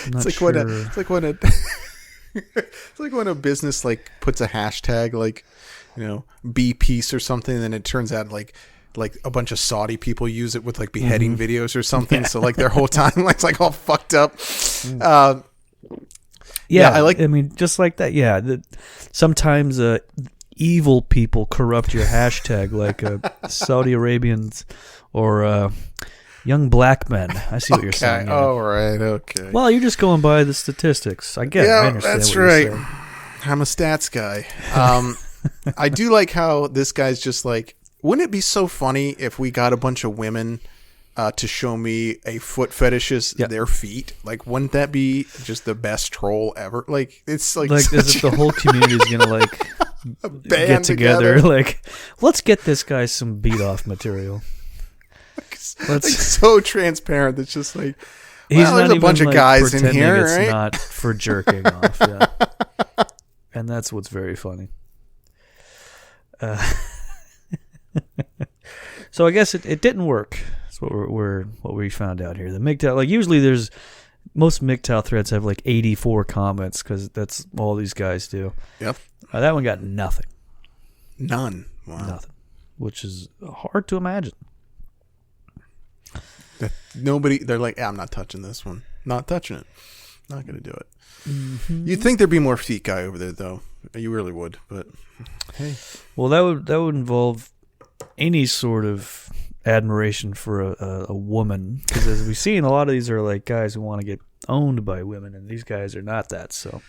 C: it's like when a business like puts a hashtag like, be peace or something, and then it turns out like a bunch of Saudi people use it with like beheading videos or something. Yeah. So like their whole timeline's like all fucked up. I
B: mean, just like that. Yeah. Sometimes evil people corrupt your hashtag, like Saudi Arabians or young black men. I see what you're saying. Yeah.
C: All right. Okay.
B: Well, you're just going by the statistics. I get it. I understand
C: that's
B: what
C: right.
B: You're saying.
C: I'm a stats guy. I do like how this guy's just like, wouldn't it be so funny if we got a bunch of women to show me a foot fetishes their feet? Like, wouldn't that be just the best troll ever? Like, it's like
B: as if the whole community is gonna like get together. Like, let's get this guy some beat off material.
C: It's so transparent. It's just like,
B: he's not
C: there's a bunch of guys in here,
B: it's
C: right?
B: Not for jerking off. Yeah. And that's what's very funny. So I guess it didn't work. That's what we found out here. The MGTOW, like usually most MGTOW threads have like 84 comments because that's all these guys do.
C: Yep.
B: That one got nothing.
C: None. Wow.
B: Nothing, which is hard to imagine.
C: They're like, I'm not touching this one. Not touching it. Not going to do it. Mm-hmm. You'd think there'd be more feet guy over there, though. You really would, but hey.
B: Well, that would involve any sort of admiration for a woman, because as we've seen, a lot of these are like guys who want to get owned by women, and these guys are not that. So,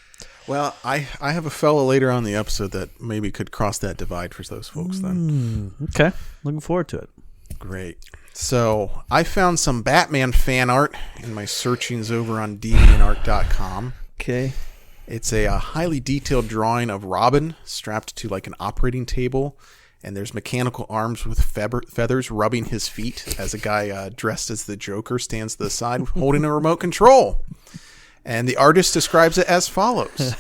C: well, I have a fellow later on in the episode that maybe could cross that divide for those folks. Then,
B: okay, looking forward to it.
C: Great. So I found some Batman fan art in my searchings over on deviantart.com.
B: Okay.
C: It's a highly detailed drawing of Robin strapped to like an operating table, and there's mechanical arms with feathers rubbing his feet as a guy dressed as the Joker stands to the side holding a remote control. And the artist describes it as follows.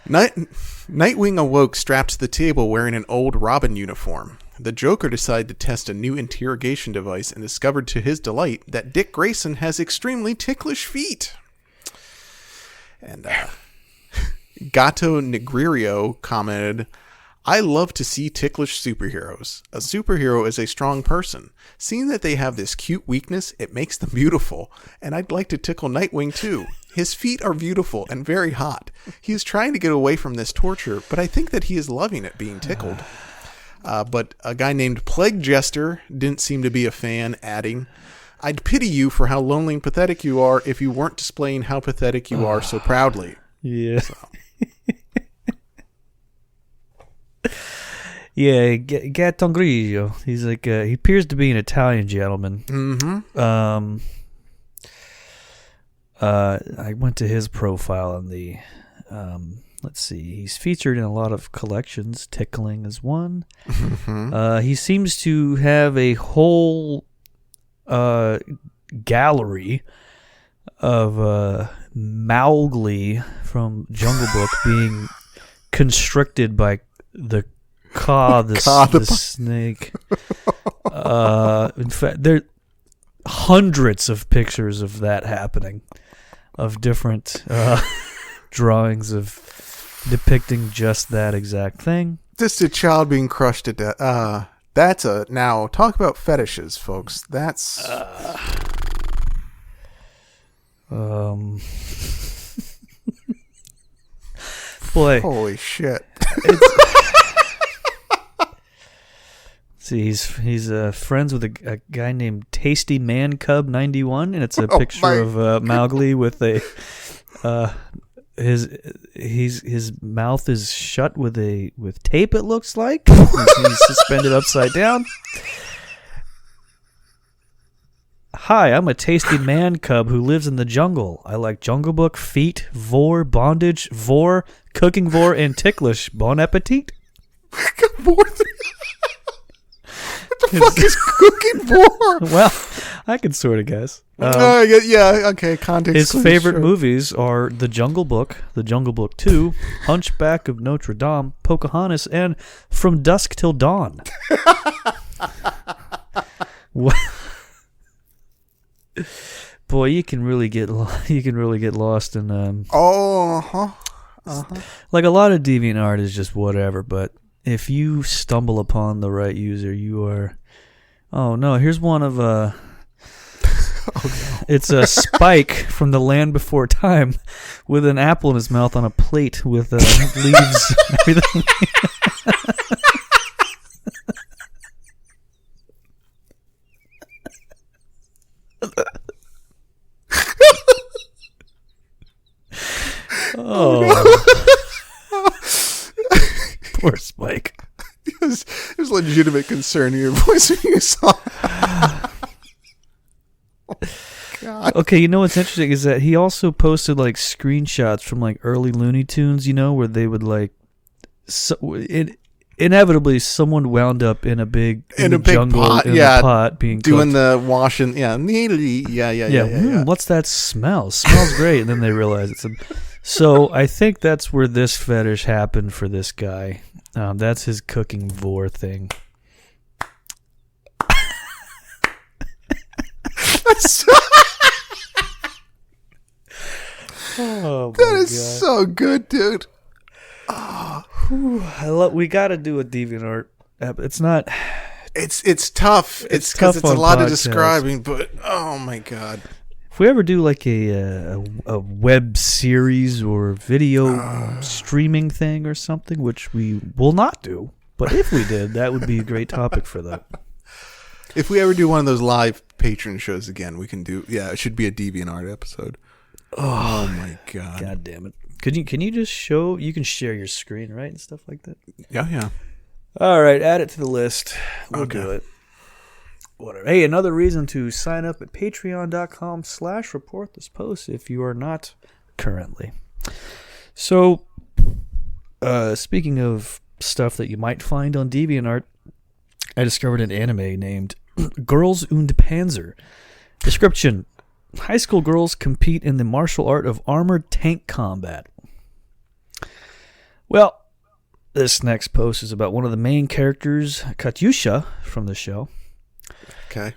C: Nightwing awoke strapped to the table wearing an old Robin uniform. The Joker decided to test a new interrogation device and discovered to his delight that Dick Grayson has extremely ticklish feet. And Gato Negririo commented, I love to see ticklish superheroes. A superhero is a strong person. Seeing that they have this cute weakness, it makes them beautiful. And I'd like to tickle Nightwing too. His feet are beautiful and very hot. He is trying to get away from this torture, but I think that he is loving it being tickled. But a guy named Plague Jester didn't seem to be a fan, adding, I'd pity you for how lonely and pathetic you are if you weren't displaying how pathetic you are so proudly.
B: Yeah. So. Yeah, Gato Grigio. He's like, he appears to be an Italian gentleman.
C: Mm-hmm.
B: I went to his profile on the, let's see, he's featured in a lot of collections. Tickling is one. Mm-hmm. He seems to have a whole gallery of Mowgli from Jungle Book being constricted by the the snake. In fact, there are hundreds of pictures of that happening, of different drawings of depicting just that exact thing.
C: Just a child being crushed to death. That's now talk about fetishes, folks. That's
B: boy,
C: holy shit.
B: See, he's friends with a guy named Tasty Man Cub 91, and it's a picture of Mowgli with a his mouth is shut with tape. It looks like he's suspended upside down. Hi, I'm a tasty man cub who lives in the jungle. I like Jungle Book, feet, vor, bondage, vor, cooking vor, and ticklish. Bon appetit.
C: What the fuck is cooking vor?
B: Well, I can sort of guess.
C: Okay, context.
B: His favorite movies are The Jungle Book, The Jungle Book 2, Hunchback of Notre Dame, Pocahontas, and From Dusk Till Dawn. Boy, you can really get lost in like a lot of DeviantArt is just whatever, but if you stumble upon the right user, you are. Oh no! Here's one of It's a Spike from The Land Before Time with an apple in his mouth on a plate with leaves and everything. Oh, poor Spike.
C: There's legitimate concern in your voice when you saw that. Oh, God.
B: Okay, you know what's interesting is that he also posted like screenshots from like early Looney Tunes, you know, where they would like, inevitably someone wound up in a big jungle
C: pot,
B: in a pot being
C: doing
B: cooked.
C: the washing, yeah.
B: What's that smell? Smells great, and then they realize it's a. So I think that's where this fetish happened for this guy. That's his cooking vor thing. Oh,
C: that is so good, dude.
B: Oh. We got to do a DeviantArt app. It's not.
C: It's tough. It's
B: tough.
C: It's a lot of describing, but oh my God.
B: If we ever do like a web series or video streaming thing or something, which we will not do, but if we did, that would be a great topic for that.
C: If we ever do one of those live patron shows again, we can do. Yeah, it should be a DeviantArt episode. Oh my God!
B: God damn it! Can you just show? You can share your screen, right, and stuff like that.
C: Yeah.
B: All right, add it to the list. We'll do it. Whatever. Hey, another reason to sign up at patreon.com/report this post if you are not currently. So, speaking of stuff that you might find on DeviantArt, I discovered an anime named Girls und Panzer. Description: high school girls compete in the martial art of armored tank combat. Well, this next post is about one of the main characters, Katyusha, from the show.
C: Okay.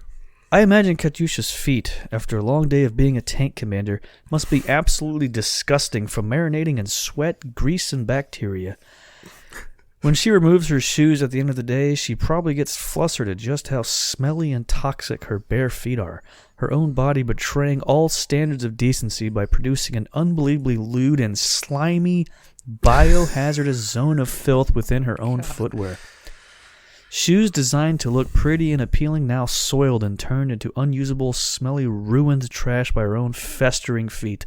B: I imagine Katyusha's feet, after a long day of being a tank commander, must be absolutely disgusting from marinating in sweat, grease, and bacteria. When she removes her shoes at the end of the day, she probably gets flustered at just how smelly and toxic her bare feet are, her own body betraying all standards of decency by producing an unbelievably lewd and slimy, biohazardous zone of filth within her own footwear. Shoes designed to look pretty and appealing now soiled and turned into unusable, smelly, ruined trash by her own festering feet.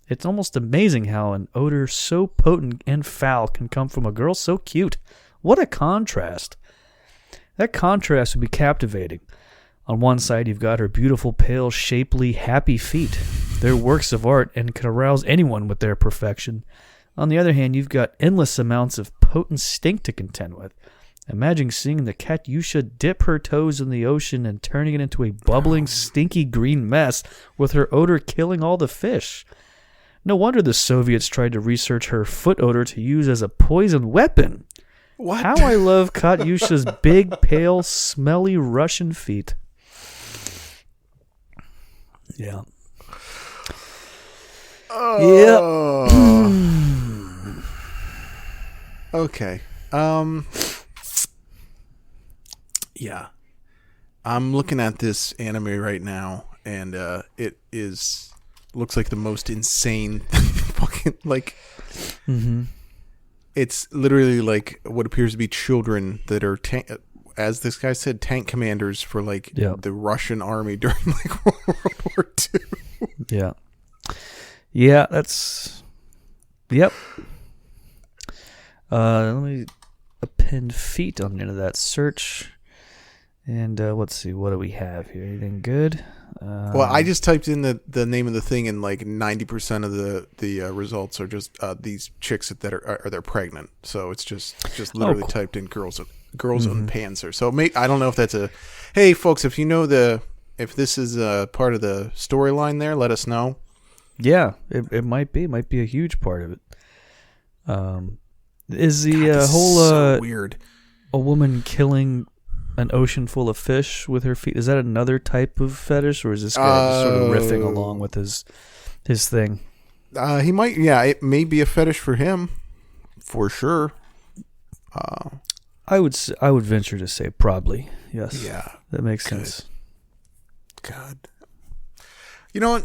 B: It's almost amazing how an odor so potent and foul can come from a girl so cute. What a contrast. That contrast would be captivating. On one side, you've got her beautiful, pale, shapely, happy feet. They're works of art and can arouse anyone with their perfection. On the other hand, you've got endless amounts of potent stink to contend with. Imagine seeing the Katyusha dip her toes in the ocean and turning it into a bubbling, stinky green mess with her odor killing all the fish. No wonder the Soviets tried to research her foot odor to use as a poison weapon.
C: What?
B: How I love Katyusha's big, pale, smelly Russian feet. Yeah.
C: Oh. Yep. Okay. Yeah. I'm looking at this anime right now, and it looks like the most insane fucking, like...
B: Mm-hmm.
C: It's literally like what appears to be children that are as this guy said, tank commanders for like
B: Yep.
C: the Russian army during like World War II.
B: Yeah. Yeah, that's... Yep. Let me append feet on the end of that search. And let's see, what do we have here? Anything good?
C: Well, I just typed in the name of the thing, and like 90% of the results are just these chicks that are they're pregnant. So it's just literally
B: cool.
C: typed in girls on Panzer. So I don't know if that's a... Hey, folks, if you know if this is a part of the storyline there, let us know.
B: Yeah, it might be. It might be a huge part of it. Is the
C: This
B: whole
C: is so weird.
B: a woman killing an ocean full of fish with her feet, is that another type of fetish, or is this guy just sort of riffing along with his thing?
C: He might, yeah, it may be a fetish for him, for sure.
B: I would venture to say probably, yes.
C: Yeah.
B: That makes sense.
C: God. You know what?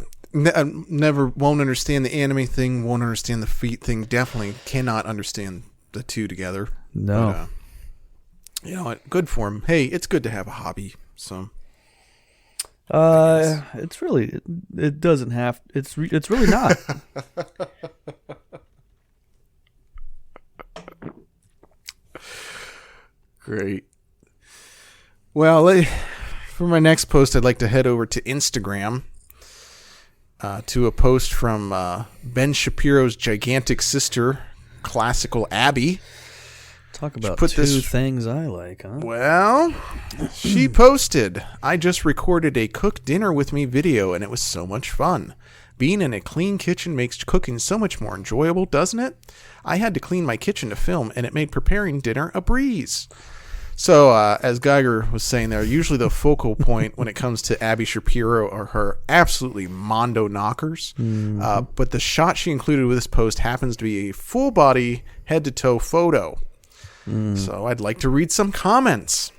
C: Never won't understand the anime thing, won't understand the feet thing, definitely cannot understand the two together.
B: No.
C: But, you know what? Good for him. Hey, it's good to have a hobby. So,
B: it's really it doesn't have it's really not.
C: Great. Well, for my next post, I'd like to head over to Instagram to a post from Ben Shapiro's gigantic sister, Classical Abby.
B: Talk about
C: put
B: two
C: this-
B: things I like, huh?
C: Well, she posted, I just recorded a cook dinner with me video and it was so much fun. Being in a clean kitchen makes cooking so much more enjoyable, doesn't it? I had to clean my kitchen to film and it made preparing dinner a breeze. So, as Geiger was saying there, usually the focal point when it comes to Abby Shapiro are her absolutely mondo knockers. But the shot she included with this post happens to be a full body, head to toe photo. So I'd like to read some comments.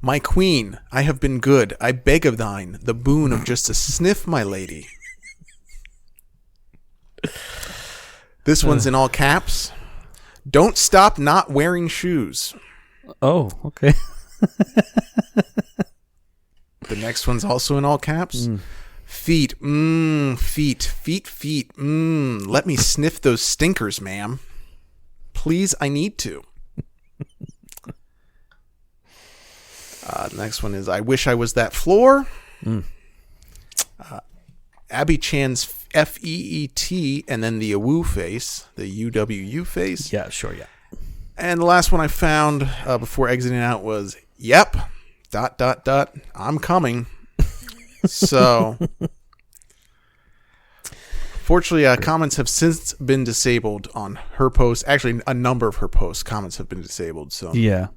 C: My queen, I have been good. I beg of thine, the boon of just a sniff, my lady. This one's in all caps. Don't stop not wearing shoes.
B: Oh, okay.
C: The next one's also in all caps. Feet, feet. Let me sniff those stinkers, ma'am. Please, I need to. Next one is, I wish I was that floor. Abby Chan's FEET, and then the AWU face, the UWU face.
B: Yeah, sure, yeah.
C: And the last one I found before exiting out was, yep, ... I'm coming. So, fortunately, comments have since been disabled on her post. Actually, a number of her posts, comments have been disabled. So,
B: Yeah.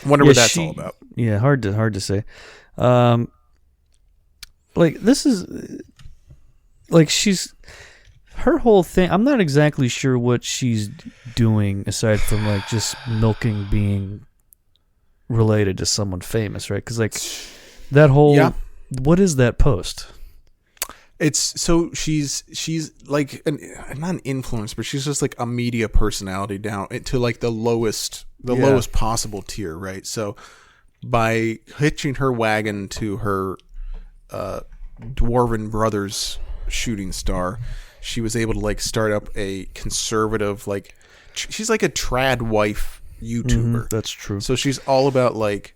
C: I wonder what that's all about.
B: Yeah, hard to say. Like, this is like her whole thing. I'm not exactly sure what she's doing aside from like just milking being related to someone famous, right? Because like that whole what is that post?
C: It's so she's like not an influencer, but she's just like a media personality down to like the lowest possible tier, right? So by hitching her wagon to her dwarven brother's shooting star, she was able to like start up a conservative, like she's like a trad wife YouTuber.
B: That's true.
C: So she's all about like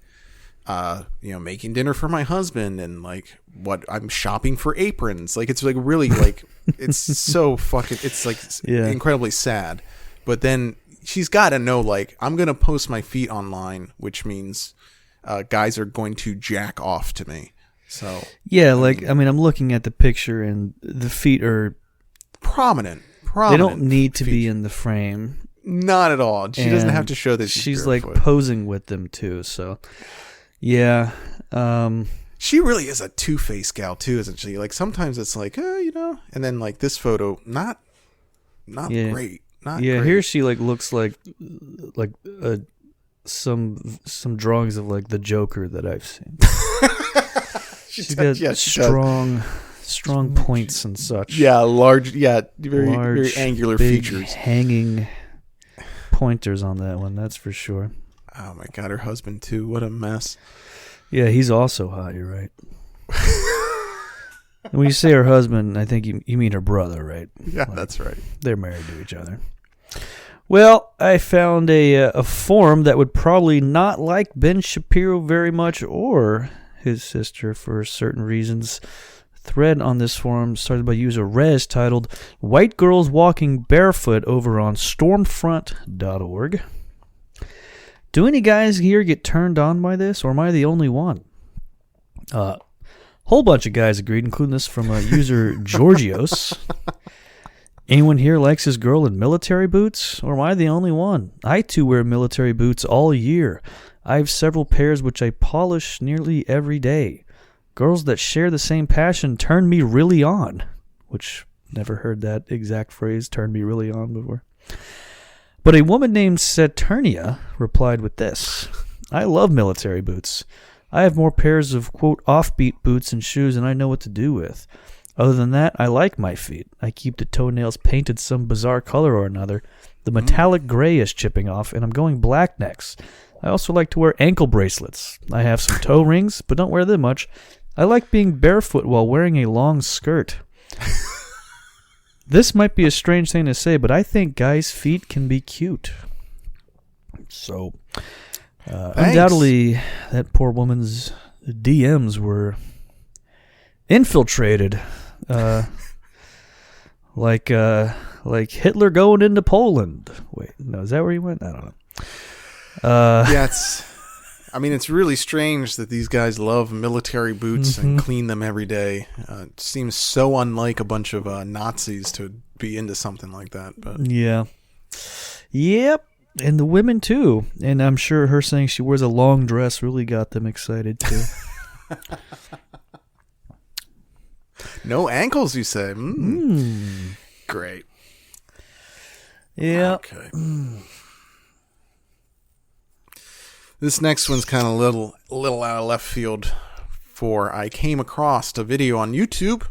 C: making dinner for my husband and like what I'm shopping for aprons. Like it's like really like it's so fucking it's like incredibly sad. But then she's got to know like I'm going to post my feet online, which means guys are going to jack off to me. So
B: yeah, I mean I'm looking at the picture and the feet are
C: prominent.
B: They don't need to be in the frame.
C: Not at all. She doesn't have to show that
B: she's like posing with them too. So yeah.
C: She really is a two-faced gal too, isn't she? Like sometimes it's like, and then like this photo, not great. Not great.
B: Here she like looks like some drawings of like the Joker that I've seen. She's got strong points and such.
C: Yeah, large. Yeah, very angular
B: big
C: features.
B: Hanging pointers on that one. That's for sure.
C: Oh my God, her husband too. What a mess.
B: Yeah, he's also hot. You're right. When you say her husband, I think you mean her brother, right?
C: Yeah, that's right.
B: They're married to each other. Well, I found a forum that would probably not like Ben Shapiro very much, or his sister for certain reasons. Thread on this forum started by user Rez titled "White Girls Walking Barefoot" over on stormfront.org. Do any guys here get turned on by this, or am I the only one? Whole bunch of guys agreed, including this from user Georgios. Anyone here likes his girl in military boots, or am I the only one? I too wear military boots all year. I have several pairs which I polish nearly every day. Girls that share the same passion turn me really on. Which, never heard that exact phrase, turn me really on, before. But a woman named Saturnia replied with this: I love military boots. I have more pairs of, quote, offbeat boots and shoes than I know what to do with. Other than that, I like my feet. I keep the toenails painted some bizarre color or another. The metallic gray is chipping off, and I'm going black next. I also like to wear ankle bracelets. I have some toe rings, but don't wear them much. I like being barefoot while wearing a long skirt. This might be a strange thing to say, but I think guys' feet can be cute. So, undoubtedly, that poor woman's DMs were infiltrated, like Hitler going into Poland. Wait, no, is that where he went? I don't know.
C: Yeah, it's really strange that these guys love military boots and clean them every day. It seems so unlike a bunch of Nazis to be into something like that. But
B: yeah, yep, and the women too. And I'm sure her saying she wears a long dress really got them excited too.
C: No ankles, you say? Great.
B: Yeah.
C: Okay. This next one's kind of a little out of left field. For I came across a video on YouTube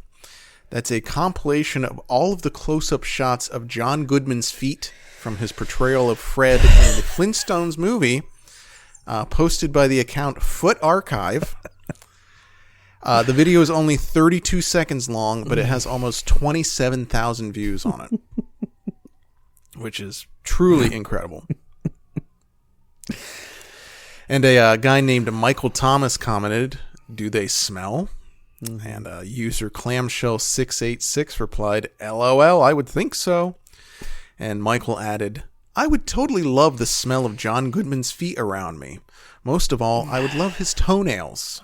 C: that's a compilation of all of the close-up shots of John Goodman's feet from his portrayal of Fred in the Flintstones movie, posted by the account Foot Archive. The video is only 32 seconds long, but it has almost 27,000 views on it, which is truly incredible. And a guy named Michael Thomas commented, "Do they smell?" And user Clamshell686 replied, "LOL, I would think so." And Michael added, "I would totally love the smell of John Goodman's feet around me. Most of all, I would love his toenails."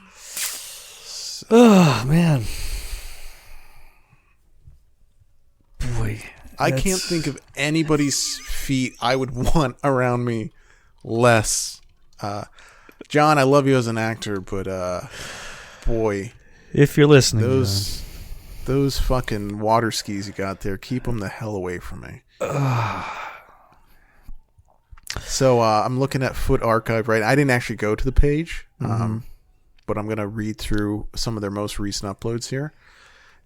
B: Oh, man. Boy.
C: I can't think of anybody's feet I would want around me less. John, I love you as an actor, but boy,
B: if you're listening,
C: those fucking water skis you got there, keep them the hell away from me. So I'm looking at Foot Archive, right? I didn't actually go to the page, but I'm going to read through some of their most recent uploads here.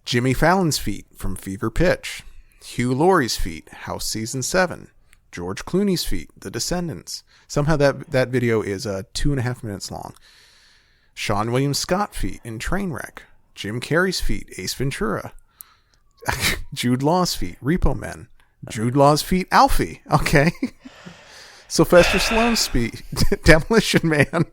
C: Jimmy Fallon's feet from Fever Pitch. Hugh Laurie's feet, House Season 7. George Clooney's feet, The Descendants. Somehow that video is 2.5 minutes long. Sean William Scott feet in Trainwreck. Jim Carrey's feet, Ace Ventura. Jude Law's feet, Repo Men. Jude Law's feet, Alfie. Okay. Sylvester Stallone's feet, Demolition Man.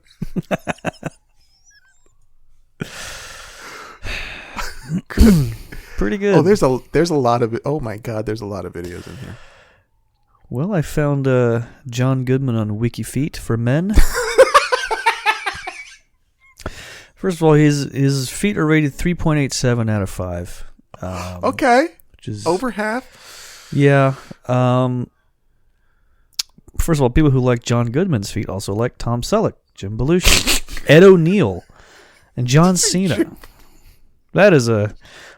B: Pretty good.
C: Oh, there's a lot of, oh my God, there's a lot of videos in here.
B: Well, I found John Goodman on WikiFeet for men. First of all, his feet are rated 3.87 out of 5.
C: Okay.
B: Which is
C: over half.
B: Yeah. First of all, people who like John Goodman's feet also like Tom Selleck, Jim Belushi, Ed O'Neill, and John Cena. That is a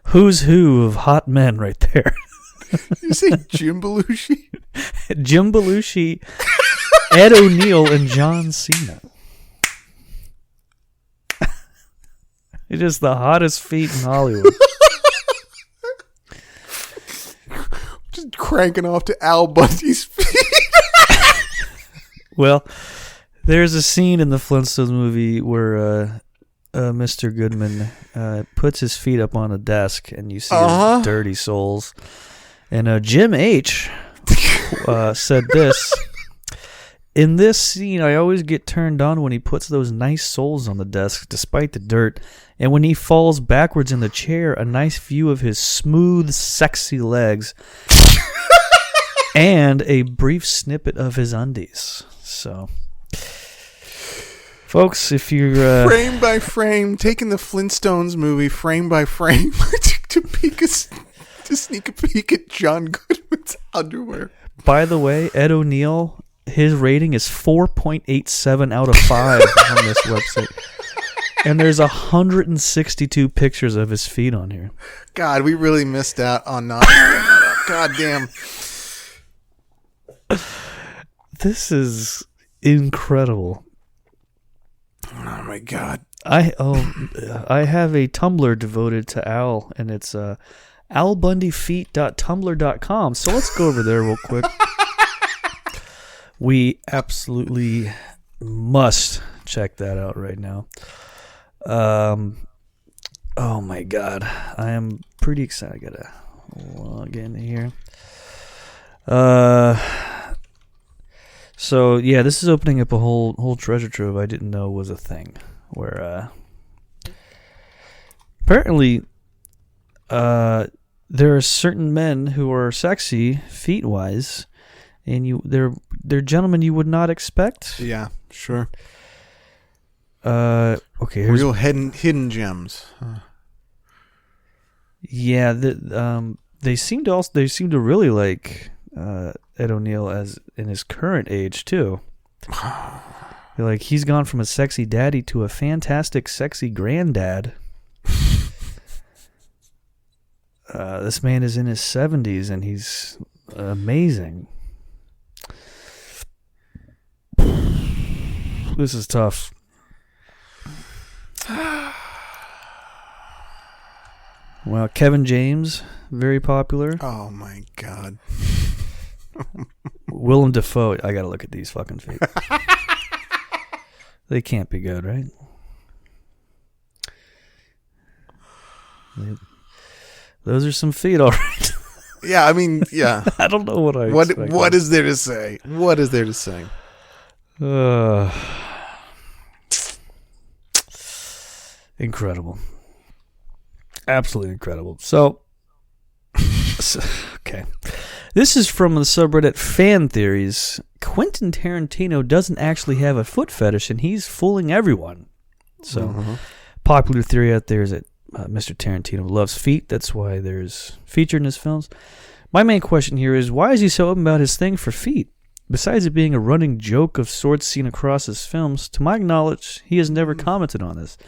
B: who's who of hot men right there.
C: You say Jim Belushi?
B: Jim Belushi, Ed O'Neill, and John Cena. It is the hottest feet in Hollywood.
C: Just cranking off to Al Bundy's feet.
B: Well, There's a scene in the Flintstones movie where Mr. Goodman puts his feet up on a desk, and you see his dirty soles. And Jim H. said this. In this scene, I always get turned on when he puts those nice soles on the desk, despite the dirt. And when he falls backwards in the chair, a nice view of his smooth, sexy legs. And a brief snippet of his undies. So, folks, if you're...
C: frame by frame, taking the Flintstones movie frame by frame to sneak a peek at John Goodman's underwear.
B: By the way, Ed O'Neill... his rating is 4.87 out of 5 on this website. And there's 162 pictures of his feet on here.
C: God, we really missed out on not... God damn.
B: This is incredible.
C: Oh, my God.
B: I have a Tumblr devoted to Al, and it's albundyfeet.tumblr.com. So let's go over there real quick. We absolutely must check that out right now. Oh my God. I am pretty excited. I gotta log in here. So yeah, this is opening up a whole treasure trove I didn't know was a thing. Where apparently there are certain men who are sexy feet wise. And they're gentlemen you would not expect.
C: Yeah, sure.
B: Okay, here's
C: real hidden gems. Huh.
B: Yeah, they seem to really like Ed O'Neill as in his current age too. Like he's gone from a sexy daddy to a fantastic sexy granddad. This man is in his 70s and he's amazing. This is tough. Well, Kevin James, very popular.
C: Oh my God.
B: Willem Dafoe. I gotta look at these fucking feet. They can't be good, right? Those are some feet, all right.
C: Yeah, I mean, yeah.
B: I don't know what
C: What is there to say? What is there to say?
B: Incredible. Absolutely incredible. So, okay. This is from the subreddit Fan Theories. Quentin Tarantino doesn't actually have a foot fetish, and he's fooling everyone. So, popular theory out there is that Mr. Tarantino loves feet. That's why there's featured in his films. My main question here is, why is he so open about his thing for feet? Besides it being a running joke of sorts seen across his films, to my knowledge, he has never commented on this.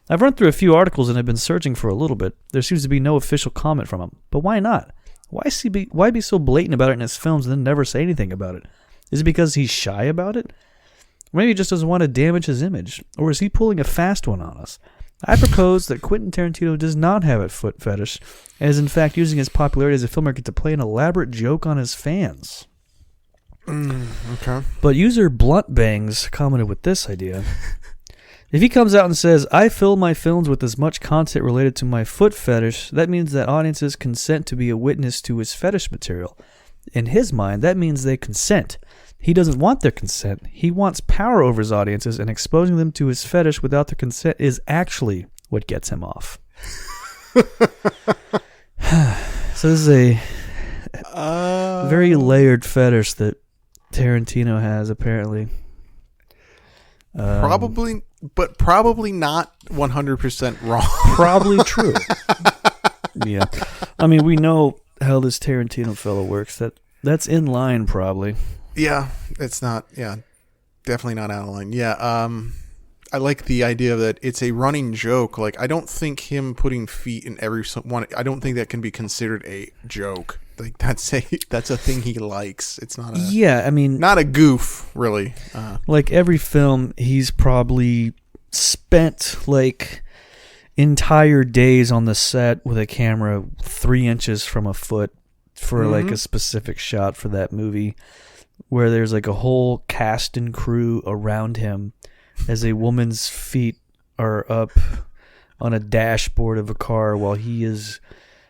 B: I've run through a few articles and have been searching for a little bit. There seems to be no official comment from him. But why not? Why be so blatant about it in his films and then never say anything about it? Is it because he's shy about it? Or maybe he just doesn't want to damage his image. Or is he pulling a fast one on us? I propose that Quentin Tarantino does not have a foot fetish, and is in fact using his popularity as a filmmaker to play an elaborate joke on his fans.
C: Okay.
B: But user Blunt Bangs commented with this idea. If he comes out and says, I fill my films with as much content related to my foot fetish, that means that audiences consent to be a witness to his fetish material. In his mind, that means they consent. He doesn't want their consent. He wants power over his audiences, and exposing them to his fetish without their consent is actually what gets him off. So this is a very layered fetish that Tarantino has, apparently.
C: Probably not 100% wrong.
B: Probably true. Yeah. I mean, we know how this Tarantino fellow works. That's in line, probably.
C: Yeah, it's not. Yeah, definitely not out of line. Yeah, I like the idea that it's a running joke. Like, I don't think him putting feet in every one. I don't think that can be considered a joke. Like, that's a thing he likes. It's not a.
B: Yeah, I mean,
C: not a goof, really.
B: Like every film, he's probably spent like entire days on the set with a camera 3 inches from a foot for like a specific shot for that movie. where there's like a whole cast and crew around him as a woman's feet are up on a dashboard of a car while he is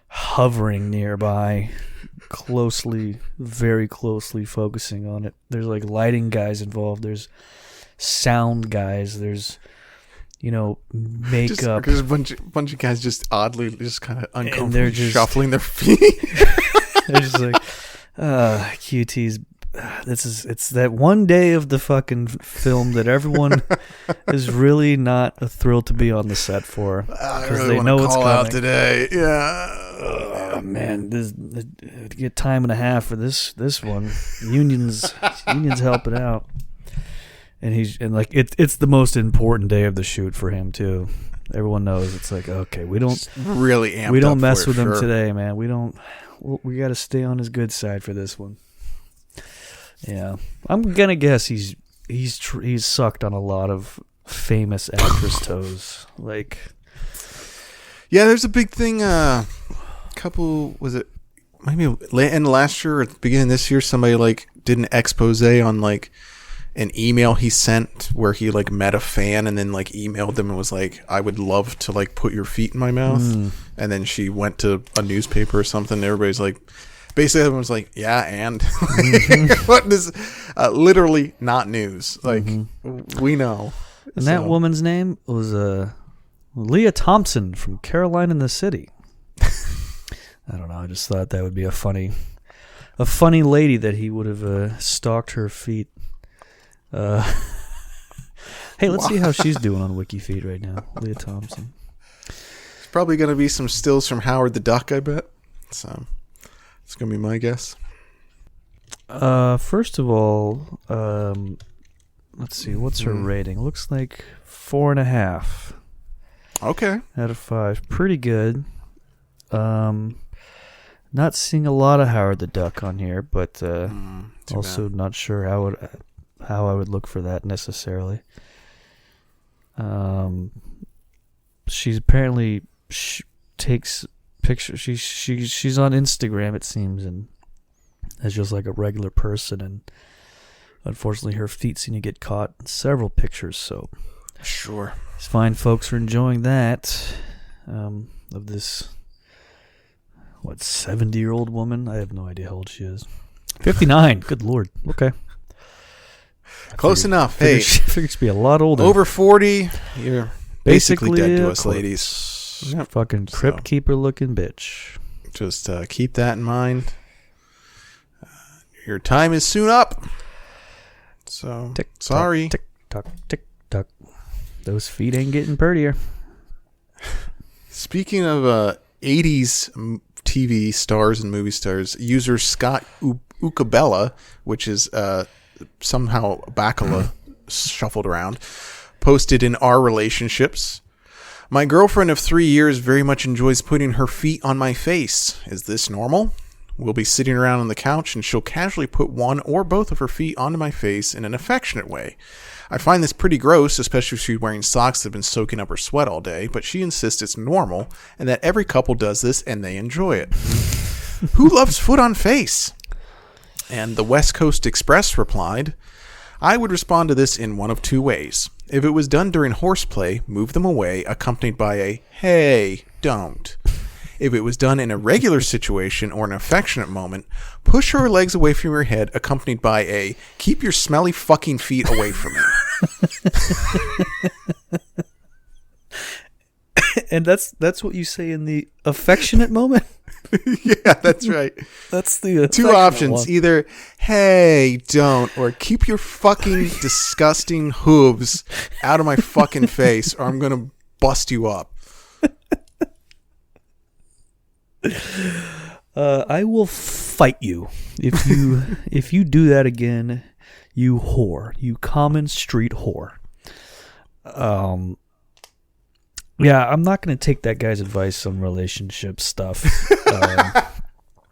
B: hovering nearby, very closely focusing on it. There's like lighting guys involved. There's sound guys. There's, makeup.
C: There's a bunch of guys just oddly, just kind of uncomfortable,
B: they're just
C: shuffling their feet.
B: They're just like, QT's. It's that one day of the fucking film that everyone is really not thrilled to be on the set for
C: because they know it's coming out today. Yeah.
B: Oh man, get time and a half for this one. Unions helping out, and it's the most important day of the shoot for him too. Everyone knows it's like, okay, we don't mess with him today, man. We got to stay on his good side for this one. Yeah, I'm gonna guess he's sucked on a lot of famous actress toes. Like,
C: yeah, there's a big thing. Was it maybe end last year or at the beginning of this year? Somebody like did an expose on like an email he sent where he like met a fan and then like emailed them and was like, "I would love to like put your feet in my mouth." And then she went to a newspaper or something. And everybody's like. Basically, everyone's like, yeah, and what is literally not news. Like, we know.
B: And that woman's name was Leah Thompson from Caroline in the City. I don't know. I just thought that would be a funny lady that he would have stalked her feet. Hey, let's see how she's doing on WikiFeed right now. Leah Thompson.
C: It's probably going to be some stills from Howard the Duck, I bet. So. It's going to be my guess.
B: First of all, let's see. What's her rating? Looks like 4.5.
C: Okay.
B: Out of 5. Pretty good. Not seeing a lot of Howard the Duck on here, but also bad. Not sure how I would look for that necessarily. She's apparently takes picture. She's on Instagram, it seems, and as just like a regular person, and unfortunately her feet seem to get caught in several pictures. So
C: sure,
B: these fine folks are enjoying that of this 70-year-old woman. I have no idea how old she is. 59. Good lord. Okay,
C: close enough. Hey,
B: figures to be a lot older.
C: Over 40. You're basically dead to us, ladies.
B: Yep. Fucking crypt keeper looking bitch.
C: Just keep that in mind. Your time is soon up. So,
B: tick,
C: sorry.
B: Tick tock, tick tock. Those feet ain't getting prettier.
C: Speaking of 80s TV stars and movie stars, user Scott Ukabella, which is somehow Bacala shuffled around, posted in Our Relationships. My girlfriend of 3 years very much enjoys putting her feet on my face. Is this normal? We'll be sitting around on the couch and she'll casually put one or both of her feet onto my face in an affectionate way. I find this pretty gross, especially if she's wearing socks that have been soaking up her sweat all day, but she insists it's normal and that every couple does this and they enjoy it. Who loves foot on face? And the West Coast Express replied, I would respond to this in one of two ways. If it was done during horseplay, move them away, accompanied by a, hey, don't. If it was done in a regular situation or an affectionate moment, push her legs away from your head, accompanied by a, keep your smelly fucking feet away from me.
B: And that's what you say in the affectionate moment?
C: Yeah, that's right.
B: That's the
C: two options. One. Either, hey, don't, or keep your fucking disgusting hooves out of my fucking face, or I'm going to bust you up.
B: I will fight you if you do that again, you whore, you common street whore. Yeah, I'm not going to take that guy's advice on relationship stuff,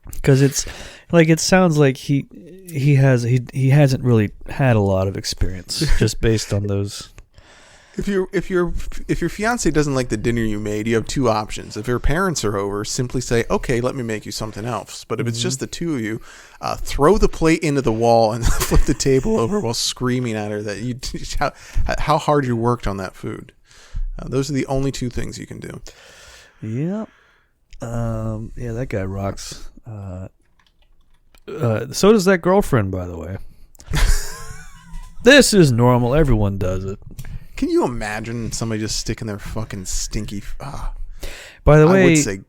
B: because it's like it sounds like he hasn't really had a lot of experience just based on those
C: If your fiance doesn't like the dinner you made, you have two options. If her parents are over, simply say, "Okay, let me make you something else." But if it's just the two of you, throw the plate into the wall and flip the table over while screaming at her that you how hard you worked on that food. Those are the only two things you can do.
B: Yep. Yeah, that guy rocks. So does that girlfriend, by the way. This is normal. Everyone does it.
C: Can you imagine somebody just sticking their fucking stinky...
B: By the way,
C: I would say,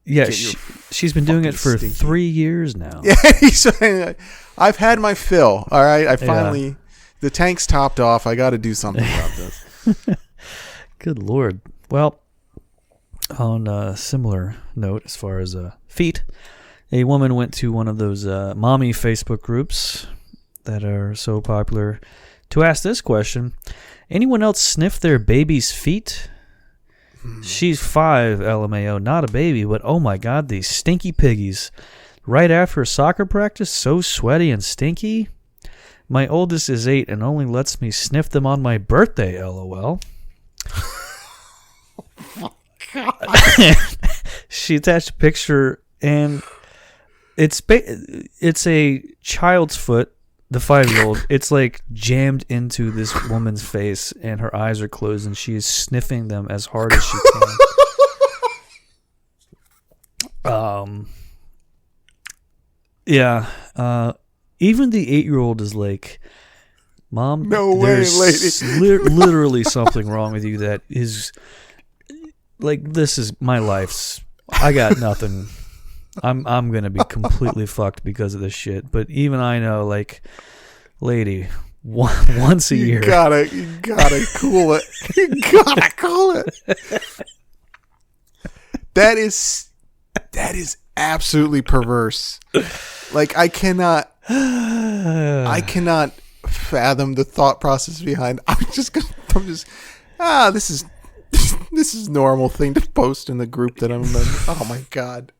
B: yeah, she's been doing it for
C: stinky.
B: 3 years now.
C: Yeah, he's saying, I've had my fill. All right, I finally... The tank's topped off. I got to do something about this.
B: Good Lord. Well, on a similar note, as far as feet, a woman went to one of those mommy Facebook groups that are so popular to ask this question. Anyone else sniff their baby's feet? She's 5, LMAO. Not a baby, but oh my God, these stinky piggies. Right after soccer practice, so sweaty and stinky. My oldest is 8 and only lets me sniff them on my birthday, LOL.
C: Oh, God.
B: She attached a picture, and it's a child's foot. The 5-year-old, it's like jammed into this woman's face, and her eyes are closed, and she is sniffing them as hard as she can. Yeah. Even the 8-year-old is like, Mom,
C: no
B: there's
C: way, lady.
B: Literally something wrong with you that is like, this is my life's. I got nothing. I'm gonna be completely fucked because of this shit. But even I know, like, lady, once a year,
C: you gotta cool it. You gotta cool it. That is absolutely perverse. Like, I cannot fathom the thought process behind. This is normal thing to post in the group that I'm in. Oh my God.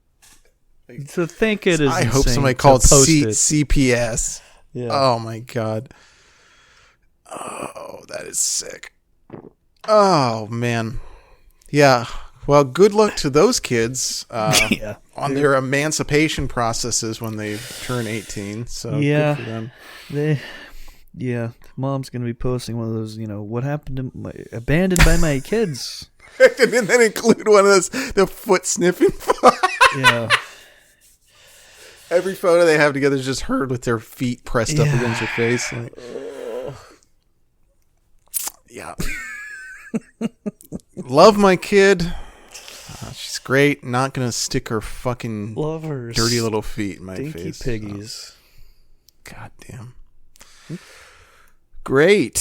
B: To think it is.
C: I hope somebody called CPS.
B: Yeah.
C: Oh my God. Oh, that is sick. Oh man. Yeah. Well, good luck to those kids on their emancipation processes when they turn 18. So
B: yeah,
C: good for them.
B: Mom's gonna be posting one of those. What happened to abandoned by my kids?
C: And then include one of those the foot sniffing.
B: Yeah.
C: Every photo they have together is just her with their feet pressed up against her face. Like, yeah. Love my kid. She's great. Not going to stick her fucking dirty little feet in my face.
B: Stinky piggies.
C: God damn. Great.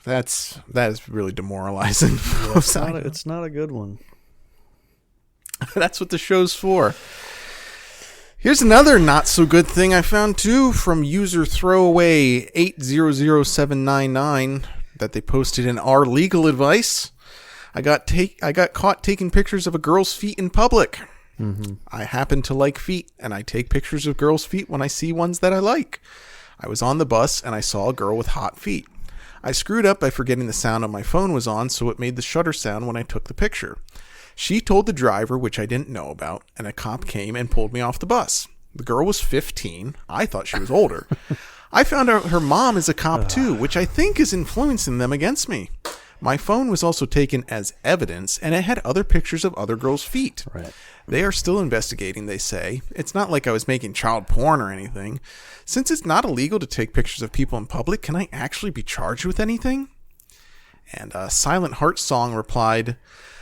C: That is really demoralizing.
B: Yeah, it's not a good one.
C: That's what the show's for. Here's another not so good thing I found too from user throwaway 800799 that they posted in our legal advice. I got caught taking pictures of a girl's feet in public. Mm-hmm. I happen to like feet, and I take pictures of girls' feet when I see ones that I like. I was on the bus and I saw a girl with hot feet. I screwed up by forgetting the sound on my phone was on, so it made the shutter sound when I took the picture. She told the driver, which I didn't know about, and a cop came and pulled me off the bus. The girl was 15. I thought she was older. I found out her mom is a cop too, which I think is influencing them against me. My phone was also taken as evidence, and it had other pictures of other girls' feet.
B: Right.
C: They are still investigating, they say. It's not like I was making child porn or anything. Since it's not illegal to take pictures of people in public, can I actually be charged with anything? And Silent Heart Song replied,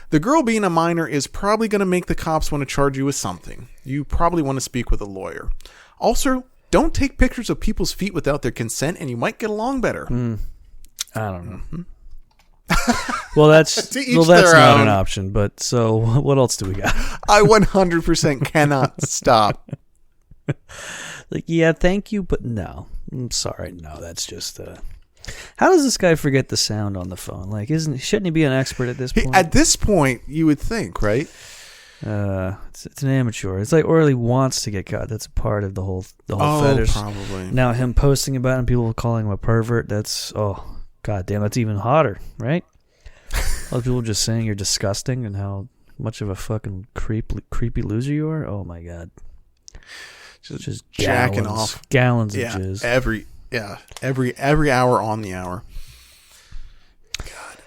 C: the girl being a minor is probably going to make the cops want to charge you with something. You probably want to speak with a lawyer. Also, don't take pictures of people's feet without their consent, and you might get along better.
B: I don't know. Well, that's not an option. But so, what else do we got?
C: I 100% cannot stop.
B: Like, yeah, thank you, but no. I'm sorry. No, that's just... How does this guy forget the sound on the phone? Like, shouldn't he be an expert at this point?
C: At this point, you would think, right?
B: It's an amateur. It's like, or he wants to get caught. That's a part of the whole fetish.
C: Probably.
B: Now him posting about it and people calling him a pervert. That's God damn, that's even hotter, right? A lot of people just saying you're disgusting and how much of a fucking creepy loser you are. Oh my God. Just
C: jacking off
B: gallons of jizz.
C: Every hour on the hour. God.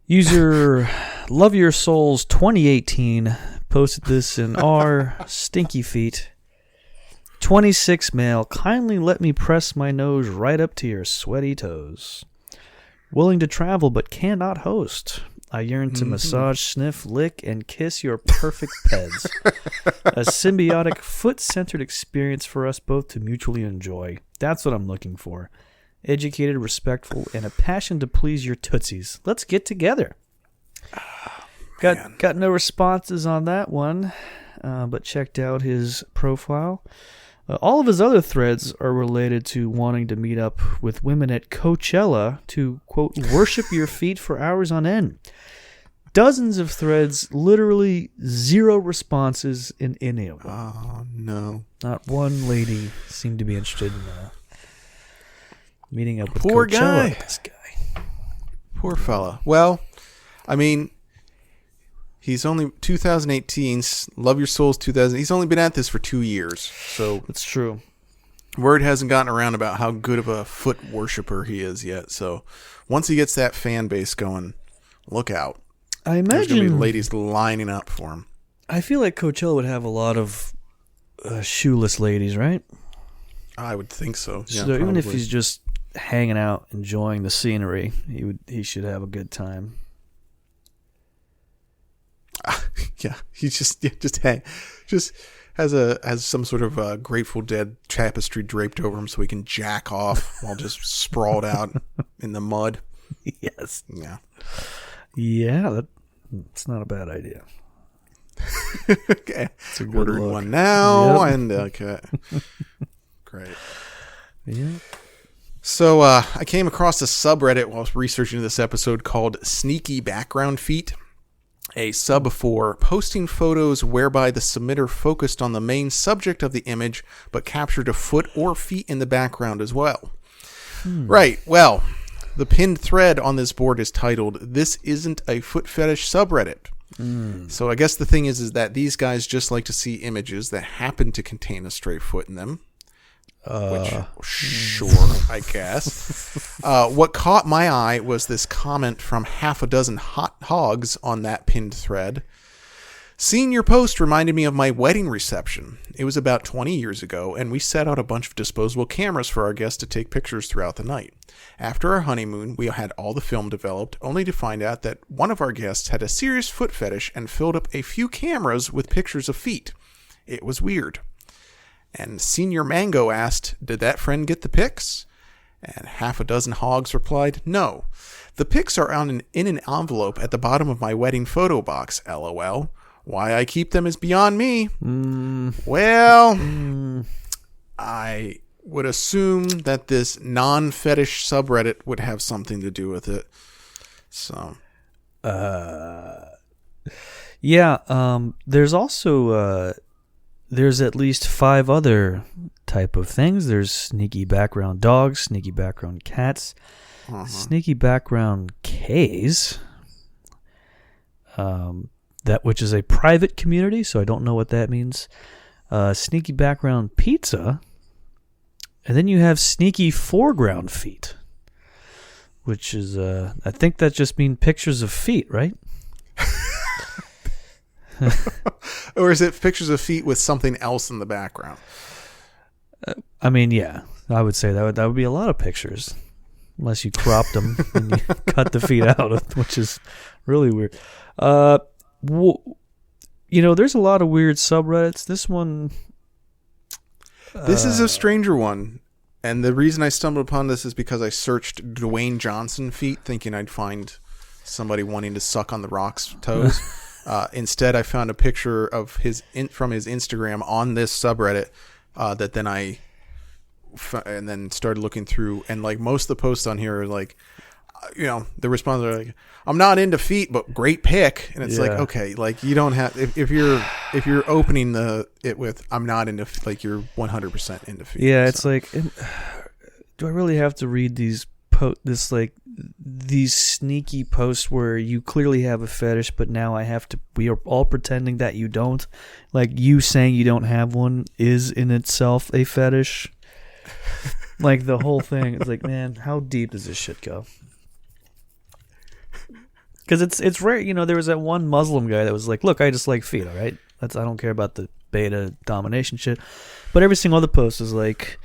B: User Love Your Souls 2018 posted this in our stinky feet. 26 male, kindly let me press my nose right up to your sweaty toes. Willing to travel but cannot host. I yearn to massage, sniff, lick, and kiss your perfect peds. A symbiotic, foot-centered experience for us both to mutually enjoy. That's what I'm looking for. Educated, respectful, and a passion to please your tootsies. Let's get together. Got no responses on that one, but checked out his profile. All of his other threads are related to wanting to meet up with women at Coachella to, quote, worship your feet for hours on end. Dozens of threads, literally 0 responses in any of them.
C: Oh, no.
B: Not one lady seemed to be interested in meeting up with
C: Poor
B: Coachella.
C: guy.
B: This guy.
C: Poor fella. Well, I mean, he's only 2018. Love Your Souls 2000. He's only been at this for 2 years, so
B: That's true.
C: word hasn't gotten around about how good of a foot worshiper he is yet. So once he gets that fan base going, look out.
B: I
C: There's gonna be
B: imagine
C: ladies lining up for him.
B: I feel like Coachella would have a lot of shoeless ladies, right?
C: I would think so. Yeah,
B: So even if
C: probably.
B: he's just hanging out, enjoying the scenery, he should have a good time.
C: Yeah, he just has some sort of Grateful Dead tapestry draped over him so he can jack off while just sprawled out in the mud.
B: Yes.
C: Yeah.
B: That's not a bad idea.
C: Okay.
B: It's a good
C: Ordering
B: look.
C: one now,
B: Yep.
C: and okay. Great.
B: Yeah.
C: So I came across a subreddit while researching this episode called Sneaky Background Feet. A sub for posting photos whereby the submitter focused on the main subject of the image but captured a foot or feet in the background as well. Right. Well, the pinned thread on this board is titled, "This Isn't a Foot Fetish Subreddit." So I guess the thing is that these guys just like to see images that happen to contain a stray foot in them. Which, sure, I guess. What caught my eye was this comment from half a dozen hot hogs on that pinned thread. Seeing your post reminded me of my wedding reception. It was about 20 years ago, and we set out a bunch of disposable cameras for our guests to take pictures throughout the night. After our honeymoon, we had all the film developed, only to find out that one of our guests had a serious foot fetish and filled up a few cameras with pictures of feet. It was weird. And Senior Mango asked, "Did that friend get the pics?" And half a dozen hogs replied, "No. The pics are in an envelope at the bottom of my wedding photo box, LOL. Why I keep them is beyond me." Well, I would assume that this non-fetish subreddit would have something to do with it. So,
B: there's also there's at least 5 other type of things. There's sneaky background dogs, sneaky background cats, sneaky background Ks. That which is a private community, so I don't know what that means. Sneaky background pizza, and then you have sneaky foreground feet, which is I think that just means pictures of feet, right?
C: or is it pictures of feet with something else in the background?
B: I mean, yeah, I would say that would be a lot of pictures, unless you cropped them and you cut the feet out, which is really weird. There's a lot of weird subreddits. This one,
C: this is a stranger one, and the reason I stumbled upon this is because I searched Dwayne Johnson feet, thinking I'd find somebody wanting to suck on the Rock's toes. Instead, I found a picture of from his Instagram on this subreddit that then and then started looking through, and like most of the posts on here are like, the responses are like, "I'm not into feet, but great pic," and it's like, okay, like you don't have if you're opening it with "I'm not into," like you're 100% into feet.
B: Yeah, it's like, do I really have to read these this like these sneaky posts where you clearly have a fetish, but now we are all pretending that you don't. Like, you saying you don't have one is in itself a fetish. Like, the whole thing. It's like, man, how deep does this shit go? Because it's rare. You know, there was that one Muslim guy that was like, look, I just like feet, all right? I don't care about the beta domination shit. But every single other post is like,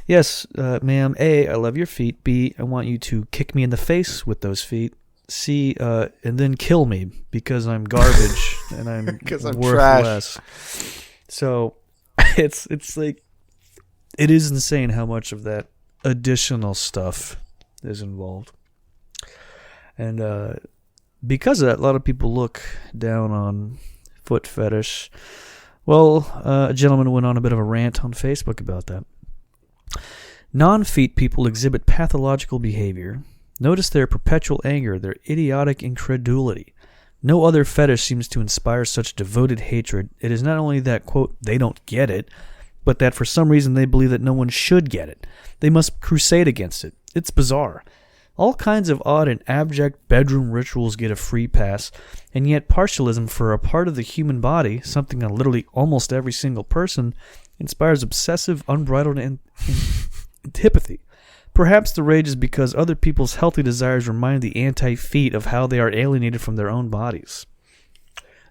B: yes, ma'am, A, I love your feet. B, I want you to kick me in the face with those feet. C, and then kill me because I'm garbage and I'm worth
C: trash.
B: less. So it's like, it is insane how much of that additional stuff is involved. And because of that, a lot of people look down on foot fetish. Well, a gentleman went on a bit of a rant on Facebook about that. Non-feet people exhibit pathological behavior. Notice their perpetual anger, their idiotic incredulity. No other fetish seems to inspire such devoted hatred. It is not only that, quote, they don't get it, but that for some reason they believe that no one should get it. They must crusade against it. It's bizarre. All kinds of odd and abject bedroom rituals get a free pass, and yet partialism for a part of the human body, something on literally almost every single person, inspires obsessive, unbridled antipathy. Perhaps the rage is because other people's healthy desires remind the anti-feet of how they are alienated from their own bodies.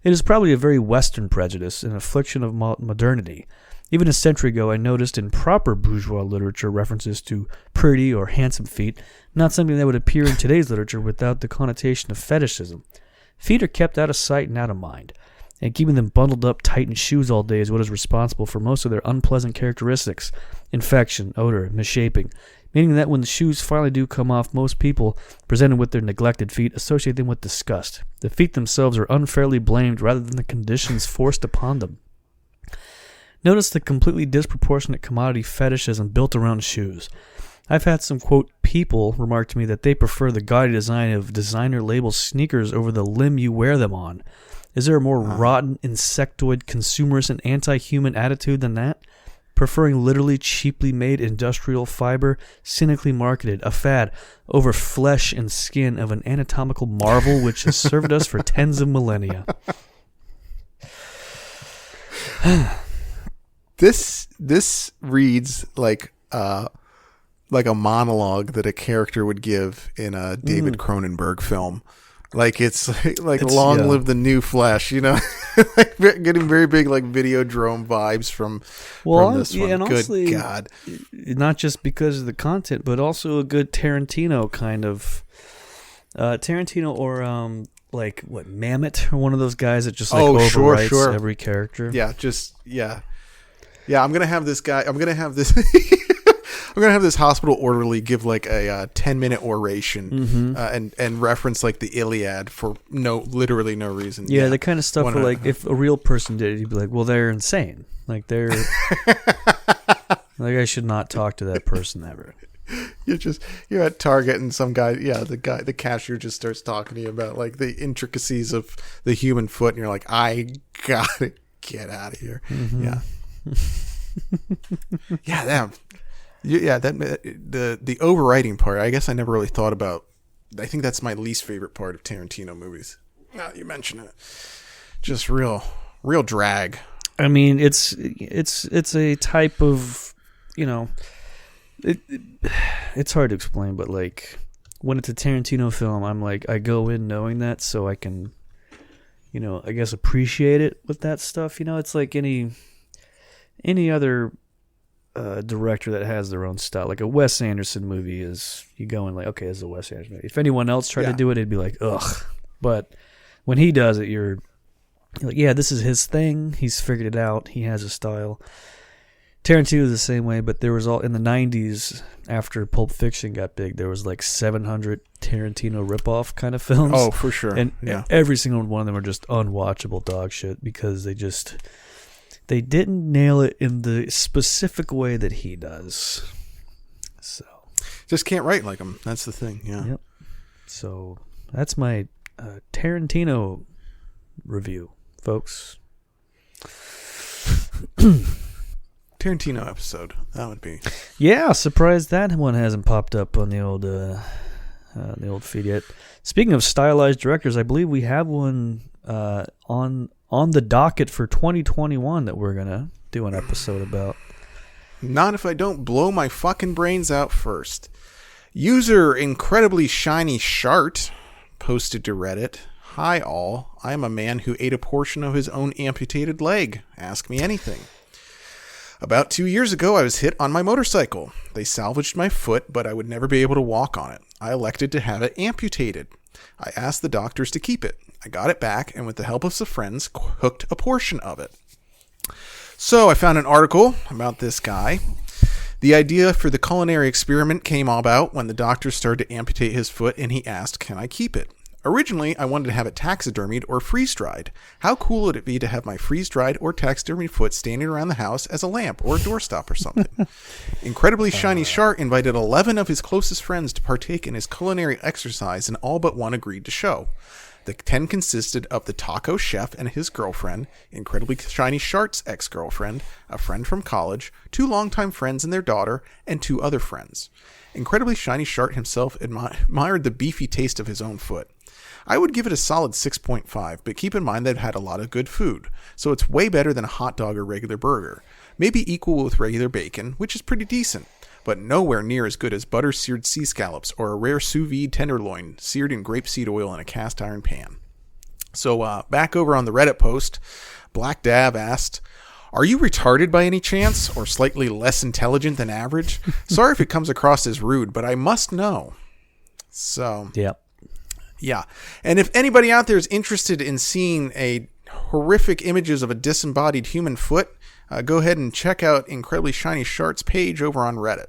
B: It is probably a very Western prejudice, an affliction of modernity. Even a century ago, I noticed in proper bourgeois literature references to pretty or handsome feet, not something that would appear in today's literature without the connotation of fetishism. Feet are kept out of sight and out of mind, and keeping them bundled up tight in shoes all day is what is responsible for most of their unpleasant characteristics: infection, odor, misshaping, meaning that when the shoes finally do come off, most people, presented with their neglected feet, associate them with disgust. The feet themselves are unfairly blamed rather than the conditions forced upon them. Notice the completely disproportionate commodity fetishism built around shoes. I've had some, quote, people remark to me that they prefer the gaudy design of designer-label sneakers over the limb you wear them on. Is there a more rotten, insectoid, consumerist, and anti-human attitude than that? Preferring literally cheaply made industrial fiber, cynically marketed, a fad, over flesh and skin of an anatomical marvel which has served us for tens of millennia.
C: This reads like a monologue that a character would give in a David Cronenberg film. Like it's long live the new flesh, you know, like getting very big like Videodrome vibes from this one. And honestly, good God,
B: not just because of the content, but also a good Tarantino kind of Tarantino or like what, Mamet, or one of those guys that just like overwrites every character.
C: Yeah, I'm gonna have this guy. I'm gonna have this. I'm gonna have this hospital orderly give like a 10-minute oration and reference like the Iliad for literally no reason.
B: Yeah, the kind of stuff where like if a real person did it, you'd be like, well, they're insane. Like they're like, I should not talk to that person ever. You're
C: at Target and some guy, the cashier just starts talking to you about like the intricacies of the human foot, and you're like, I gotta get out of here. Yeah. The overwriting part, I guess I never really thought about. I think that's my least favorite part of Tarantino movies. Now that you mention it, just real drag.
B: I mean, it's a type of, you know, it's hard to explain, but like when it's a Tarantino film, I'm like, I go in knowing that so I can, you know, I guess appreciate it with that stuff. You know, it's like any other director that has their own style. Like a Wes Anderson movie is, you go in like, okay, this is a Wes Anderson movie. If anyone else tried to do it, it'd be like, ugh. But when he does it, you're like, yeah, this is his thing. He's figured it out. He has a style. Tarantino is the same way, but there was all in the 90s after Pulp Fiction got big, there was like 700 Tarantino ripoff kind of films.
C: Oh, for sure.
B: And every single one of them are just unwatchable dog shit because they didn't nail it in the specific way that he does. So
C: just can't write like him. That's the thing. Yeah.
B: Yep. So that's my Tarantino review, folks.
C: Tarantino episode. That would be.
B: Yeah, surprised that one hasn't popped up on the old the old feed yet. Speaking of stylized directors, I believe we have one on the docket for 2021 that we're gonna do an episode about.
C: Not if I don't blow my fucking brains out first. User Incredibly Shiny Shart posted to Reddit, "Hi all, I am a man who ate a portion of his own amputated leg. Ask me anything. About 2 years ago, I was hit on my motorcycle. They salvaged my foot, but I would never be able to walk on it. I elected to have it amputated. I asked the doctors to keep it. I got it back, and with the help of some friends, cooked a portion of it. So I found an article about this guy. The idea for the culinary experiment came about when the doctor started to amputate his foot, and he asked, can I keep it? Originally, I wanted to have it taxidermied or freeze-dried. How cool would it be to have my freeze-dried or taxidermied foot standing around the house as a lamp or a doorstop or something? Incredibly Shiny Shart invited 11 of his closest friends to partake in his culinary exercise, and all but one agreed to show. The 10 consisted of the taco chef and his girlfriend, Incredibly Shiny Shart's ex-girlfriend, a friend from college, 2 longtime friends and their daughter, and 2 other friends. Incredibly Shiny Shart himself admired the beefy taste of his own foot. I would give it a solid 6.5, but keep in mind that it had a lot of good food, so it's way better than a hot dog or regular burger. Maybe equal with regular bacon, which is pretty decent, but nowhere near as good as butter-seared sea scallops or a rare sous vide tenderloin seared in grapeseed oil in a cast iron pan. So back over on the Reddit post, Black Dab asked, are you retarded by any chance, or slightly less intelligent than average? Sorry if it comes across as rude, but I must know. So...
B: Yep.
C: Yeah. And if anybody out there is interested in seeing a horrific images of a disembodied human foot, go ahead and check out Incredibly Shiny Shart's page over on Reddit.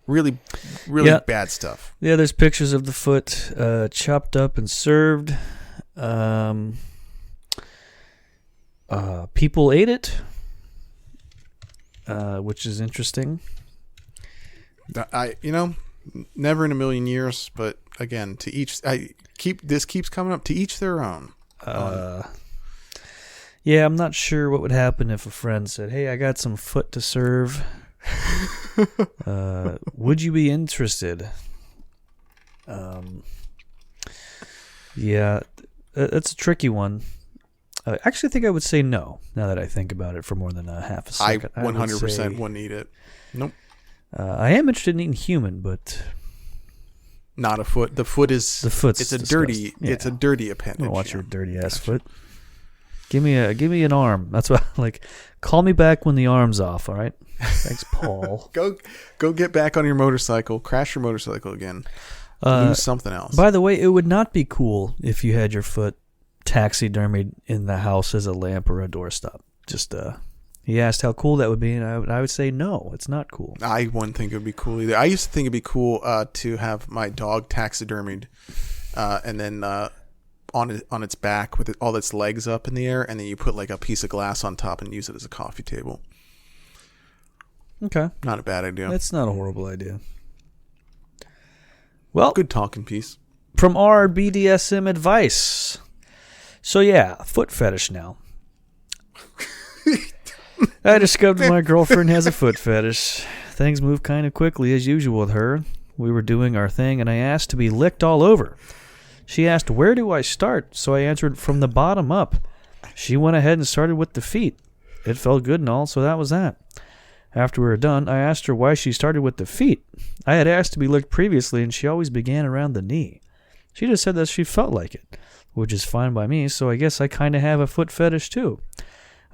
C: Really, really bad stuff.
B: Yeah, there's pictures of the foot chopped up and served. People ate it, which is interesting.
C: Never in a million years, but again, to each. This keeps coming up. To each their own.
B: Yeah, I'm not sure what would happen if a friend said, "Hey, I got some foot to serve. Would you be interested?" Yeah, that's a tricky one. I actually think I would say no. Now that I think about it for more than a half a second,
C: I 100% wouldn't eat it. Nope.
B: I am interested in eating human, but
C: not a foot. The foot is.
B: The foot's
C: It's a
B: disgusting.
C: dirty. It's a dirty appendage.
B: I watch your dirty ass foot. Give me an arm. That's what call me back when the arm's off. All right. Thanks, Paul.
C: Go get back on your motorcycle. Crash your motorcycle again. Lose something else.
B: By the way, it would not be cool if you had your foot taxidermied in the house as a lamp or a doorstop. Just he asked how cool that would be, and I would say no, it's not cool.
C: I wouldn't think it would be cool either. I used to think it'd be cool to have my dog taxidermied, and then on its back with all its legs up in the air, and then you put like a piece of glass on top and use it as a coffee table.
B: Okay,
C: not a bad idea.
B: That's not a horrible idea. Well,
C: good talking piece
B: from our BDSM advice. So yeah, foot fetish now. I discovered my girlfriend has a foot fetish. Things move kind of quickly as usual with her. We were doing our thing, and I asked to be licked all over. She asked, where do I start? So I answered, from the bottom up. She went ahead and started with the feet. It felt good and all, so that was that. After we were done, I asked her why she started with the feet. I had asked to be licked previously, and she always began around the knee. She just said that she felt like it, which is fine by me, so I guess I kind of have a foot fetish too.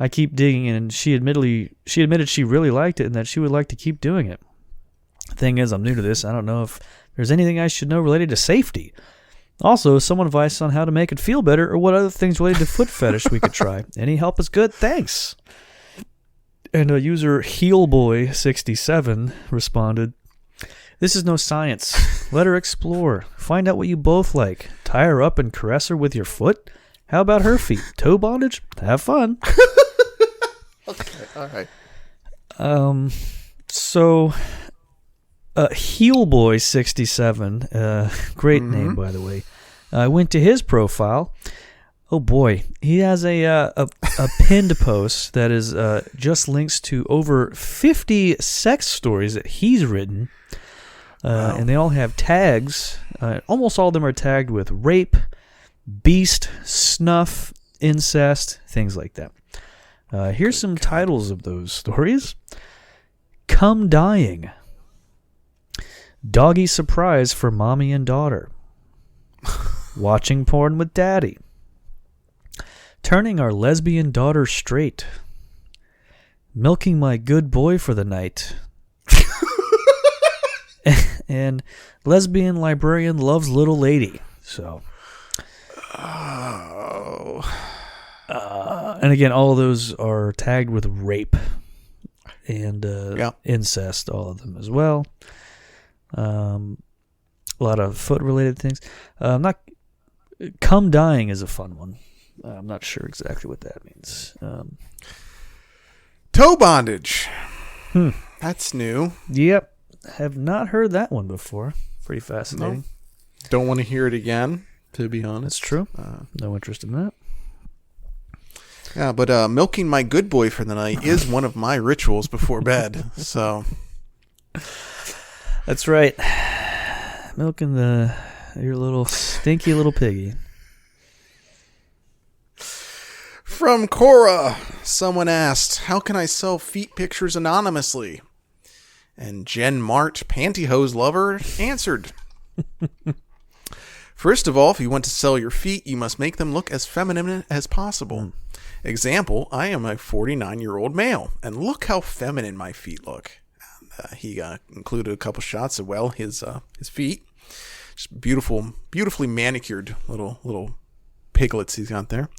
B: I keep digging, and she admitted she really liked it and that she would like to keep doing it. The thing is, I'm new to this. I don't know if there's anything I should know related to safety. Also, some advice on how to make it feel better or what other things related to foot fetish we could try. Any help is good. Thanks. And user HeelBoy67 responded, this is no science. Let her explore. Find out what you both like. Tie her up and caress her with your foot. How about her feet? Toe bondage? Have fun.
C: Okay, all right.
B: So, HeelBoy67, great name, by the way. I went to his profile. Oh boy, he has a pinned post that is just links to over 50 sex stories that he's written. And they all have tags. Almost all of them are tagged with rape, beast, snuff, incest, things like that. Here's some titles of those stories. Come Dying. Doggy surprise for mommy and daughter. Watching porn with daddy. Turning our lesbian daughter straight. Milking my good boy for the night. And lesbian librarian loves little lady. So. And again, all of those are tagged with rape and incest, all of them as well. A lot of foot-related things. Come Dying is a fun one. I'm not sure exactly what that means.
C: Toe bondage. That's new.
B: Yep. Have not heard that one before. Pretty fascinating.
C: No. Don't want to hear it again, to be honest.
B: That's true. No interest in that.
C: Yeah, but milking my good boy for the night is one of my rituals before bed. So
B: that's right. Milking your little stinky little piggy.
C: From Cora, someone asked, how can I sell feet pictures anonymously? And Jen Mart, pantyhose lover, answered. First of all, if you want to sell your feet, you must make them look as feminine as possible. Example, I am a 49-year-old male, and look how feminine my feet look. He included a couple shots of, his feet. Just beautifully manicured little piglets he's got there.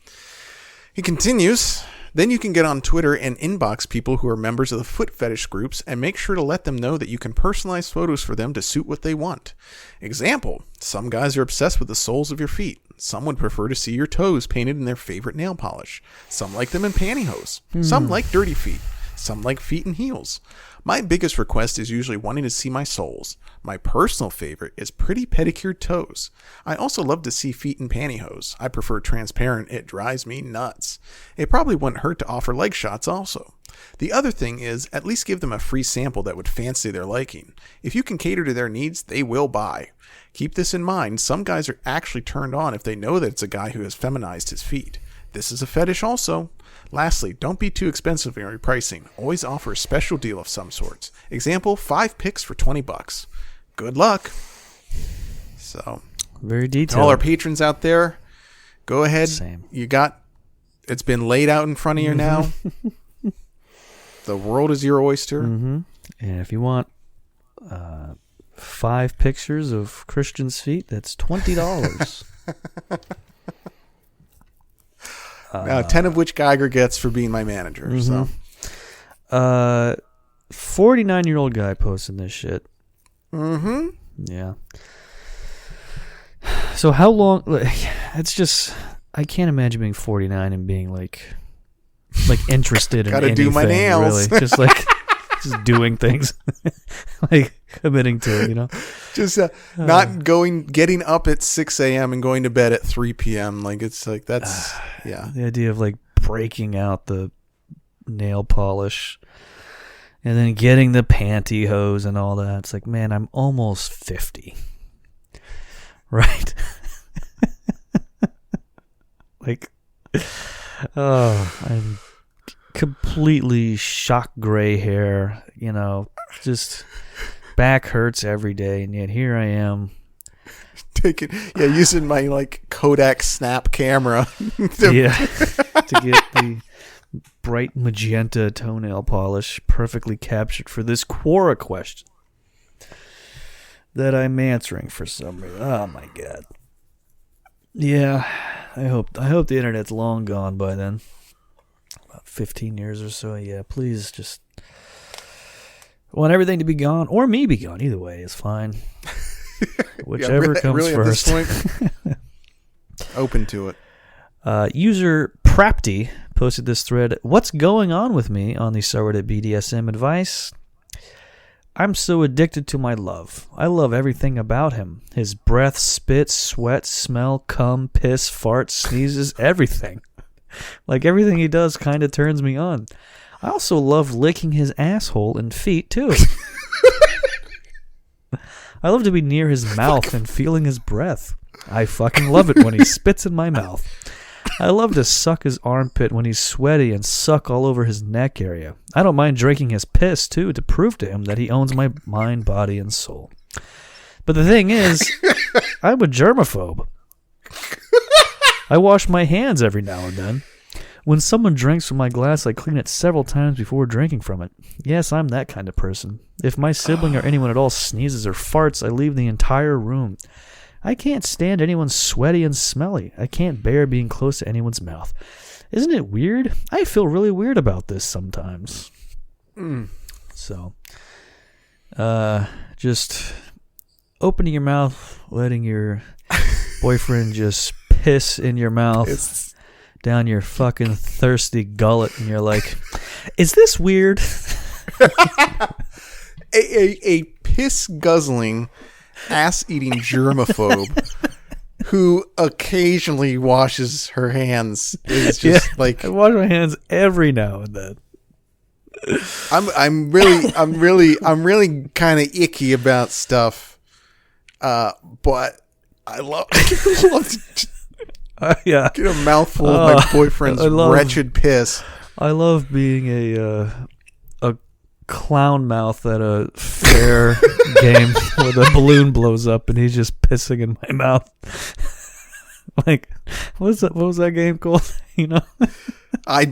C: He continues, then you can get on Twitter and inbox people who are members of the foot fetish groups and make sure to let them know that you can personalize photos for them to suit what they want. Example, some guys are obsessed with the soles of your feet. Some would prefer to see your toes painted in their favorite nail polish. Some like them in pantyhose. Some like dirty feet. Some like feet in heels. My biggest request is usually wanting to see my soles. My personal favorite is pretty pedicured toes. I also love to see feet in pantyhose. I prefer transparent. It drives me nuts. It probably wouldn't hurt to offer leg shots also. The other thing is, at least give them a free sample that would fancy their liking. If you can cater to their needs, they will buy. Keep this in mind, some guys are actually turned on if they know that it's a guy who has feminized his feet. This is a fetish also. Lastly, don't be too expensive in your pricing. Always offer a special deal of some sorts. Example, 5 pics for $20. Good luck. So,
B: very detailed.
C: All our patrons out there, go ahead.
B: Same.
C: It's been laid out in front of you now. The world is your oyster.
B: Mm-hmm. And if you want 5 pictures of Christian's feet, that's $20.
C: 10 of which Geiger gets for being my manager.
B: Mm-hmm.
C: So,
B: 49-year-old guy posting this shit.
C: Mm-hmm.
B: Yeah. So how long? It's just, I can't imagine being 49 and being like interested in anything. Gotta do my nails. Really, just doing things, like committing to it.
C: Just not getting up at 6 a.m. and going to bed at 3 p.m. That's yeah.
B: The idea of breaking out the nail polish and then getting the pantyhose and all that. It's man, I'm almost 50. Right? I'm completely shock gray hair, just back hurts every day, and yet here I am
C: using my Kodak snap camera
B: to get the bright magenta toenail polish perfectly captured for this Quora question that I'm answering for some reason. Oh my god. Yeah, I hope the internet's long gone by then. About 15 years or so. Yeah, please just, I want everything to be gone, or me be gone. Either way is fine. Whichever comes first.
C: At this point, open to it.
B: User Prapti posted this thread. What's going on with me on the subreddit BDSM advice? I'm so addicted to my love. I love everything about him. His breath, spit, sweat, smell, cum, piss, farts, sneezes, everything. Everything he does kind of turns me on. I also love licking his asshole and feet, too. I love to be near his mouth and feeling his breath. I fucking love it when he spits in my mouth. I love to suck his armpit when he's sweaty and suck all over his neck area. I don't mind drinking his piss, too, to prove to him that he owns my mind, body, and soul. But the thing is, I'm a germaphobe. I wash my hands every now and then. When someone drinks from my glass, I clean it several times before drinking from it. Yes, I'm that kind of person. If my sibling or anyone at all sneezes or farts, I leave the entire room. I can't stand anyone sweaty and smelly. I can't bear being close to anyone's mouth. Isn't it weird? I feel really weird about this sometimes. So, just opening your mouth, letting your boyfriend just piss in your mouth down your fucking thirsty gullet, and you're like, is this weird?
C: a piss guzzling, ass eating germaphobe who occasionally washes her hands is just like,
B: I wash my hands every now and then.
C: I'm really kind of icky about stuff, but I love to get a mouthful of my boyfriend's wretched piss.
B: I love being a clown mouth at a fair game where the balloon blows up and he's just pissing in my mouth. Like, what was that game called? You know,
C: I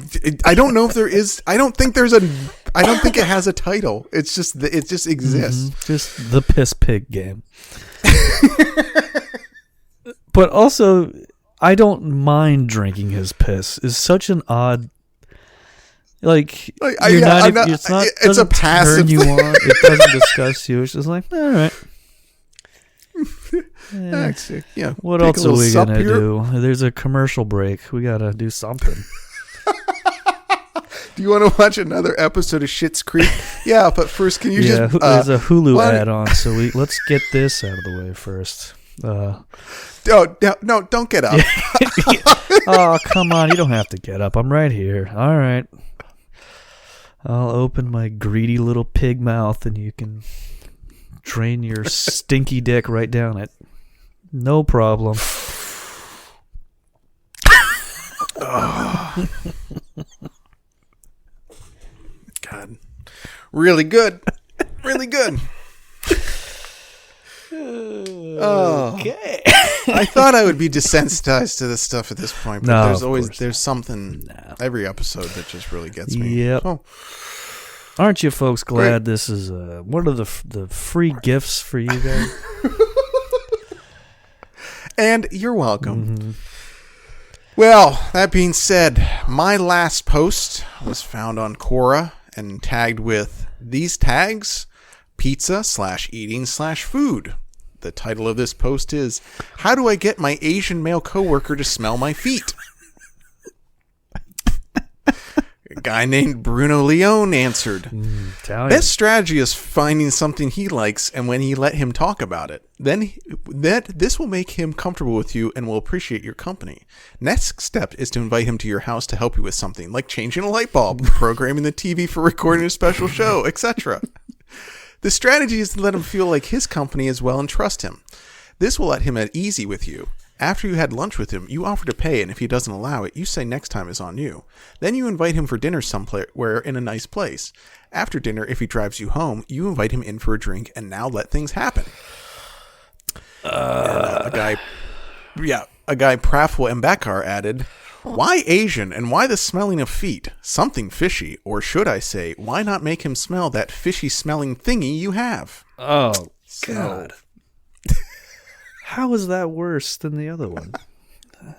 C: don't know if there is. I don't think it has a title. It just exists.
B: Just the piss pig game. But also, I don't mind drinking his piss. It's such an odd. Like you're not. It's a passive. Turn you on. It doesn't disgust you. It's just like, all right. What else are we gonna do? There's a commercial break. We gotta do something.
C: Do you want to watch another episode of Schitt's Creek? Yeah, but first, can you just?
B: There's a Hulu ad on, so let's get this out of the way first.
C: No, don't get up.
B: Oh, come on! You don't have to get up. I'm right here. All right. I'll open my greedy little pig mouth, and you can drain your stinky dick right down it. No problem.
C: Oh. God. Really good. Really good.
B: Okay.
C: I thought I would be desensitized to this stuff at this point, but
B: no,
C: there's something every episode that just really gets me.
B: Yep.
C: So,
B: aren't you folks glad this is one of the free gifts for you guys?
C: And you're welcome. Mm-hmm. Well, that being said, my last post was found on Quora and tagged with these tags: pizza/eating/food. The title of this post is, "How do I get my Asian male coworker to smell my feet?" A guy named Bruno Leone answered, "Best strategy is finding something he likes, and when he let him talk about it, then this will make him comfortable with you and will appreciate your company. Next step is to invite him to your house to help you with something, like changing a light bulb, programming the TV for recording a special show, etc. The strategy is to let him feel like his company as well and trust him. This will let him at easy with you. After you had lunch with him, you offer to pay, and if he doesn't allow it, you say next time is on you. Then you invite him for dinner somewhere in a nice place. After dinner, if he drives you home, you invite him in for a drink, and now let things happen." A guy Praful Mbakar added, "Why Asian and why the smelling of feet? Something fishy, or should I say, why not make him smell that fishy smelling thingy you have?"
B: Oh, God. How is that worse than the other one?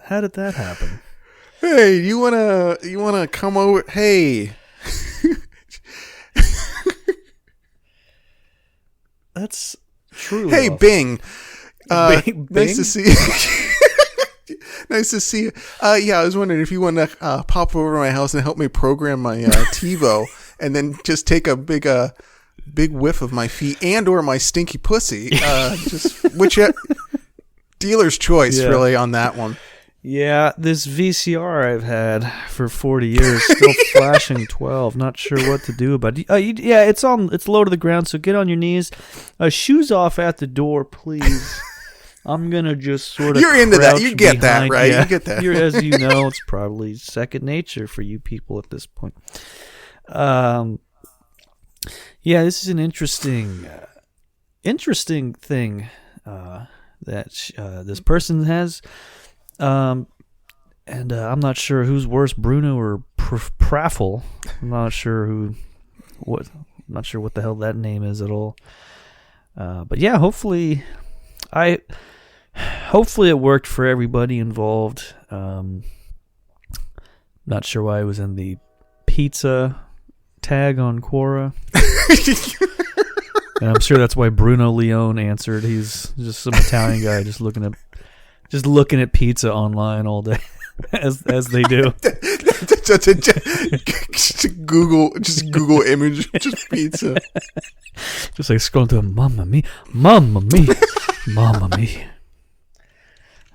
B: How did that happen?
C: Hey, you wanna come over? Hey.
B: That's true.
C: Hey, Bing.
B: Bing.
C: Nice to see you. Nice to see you. Yeah, I was wondering if you want to pop over to my house and help me program my TiVo, and then just take a big whiff of my feet and or my stinky pussy. Just which dealer's choice, really, on that one.
B: Yeah, this VCR I've had for 40 years, still flashing 12. Not sure what to do about it. Yeah, it's low to the ground, so get on your knees. Shoes off at the door, please. I'm going to just sort of
C: You're into that. You get
B: behind,
C: that, right?
B: Yeah,
C: you get that.
B: As you know, it's probably second nature for you people at this point. Yeah, this is an interesting thing that this person has. And I'm not sure who's worse, Bruno or Praffle. I'm not sure what the hell that name is at all. But yeah, hopefully it worked for everybody involved. Not sure why it was in the pizza tag on Quora. And I'm sure that's why Bruno Leone answered. He's just some Italian guy just looking at pizza online all day, as they do.
C: just Google image, just pizza.
B: Just like scrolling through, Mamma mia, Mamma mia, Mamma mia.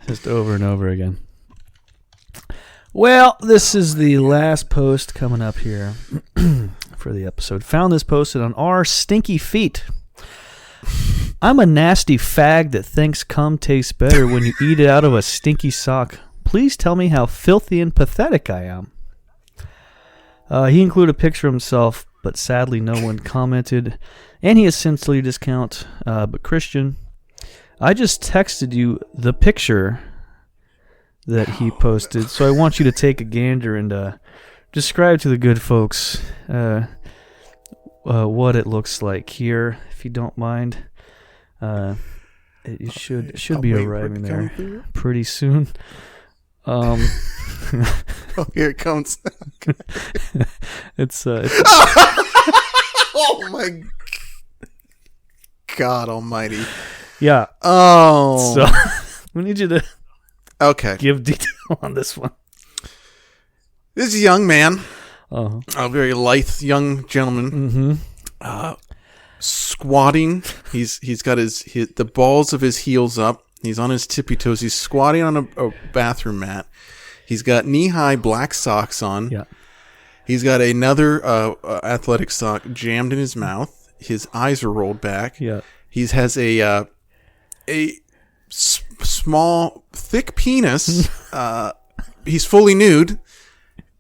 B: Just over and over again. Well, this is the last post coming up here for the episode. Found this posted on our Stinky Feet. I'm a nasty fag that thinks cum tastes better when you eat it out of a stinky sock. Please tell me how filthy and pathetic I am. He included a picture of himself, but sadly no one commented, and he has since deleted his account. But Christian, I just texted you the picture that he posted, so I want you to take a gander and describe to the good folks what it looks like here, if you don't mind. It should be arriving there pretty soon.
C: Oh, here it comes.
B: It's
C: oh my God Almighty!
B: Yeah.
C: Oh,
B: so we need you to give detail on this one.
C: This is a young man,
B: Uh-huh.
C: a very lithe young gentleman, squatting. He's got the balls of his heels up. He's on his tippy toes. He's squatting on a bathroom mat. He's got knee-high black socks on.
B: Yeah.
C: He's got another athletic sock jammed in his mouth. His eyes are rolled back.
B: Yeah.
C: He has a small, thick penis. He's fully nude,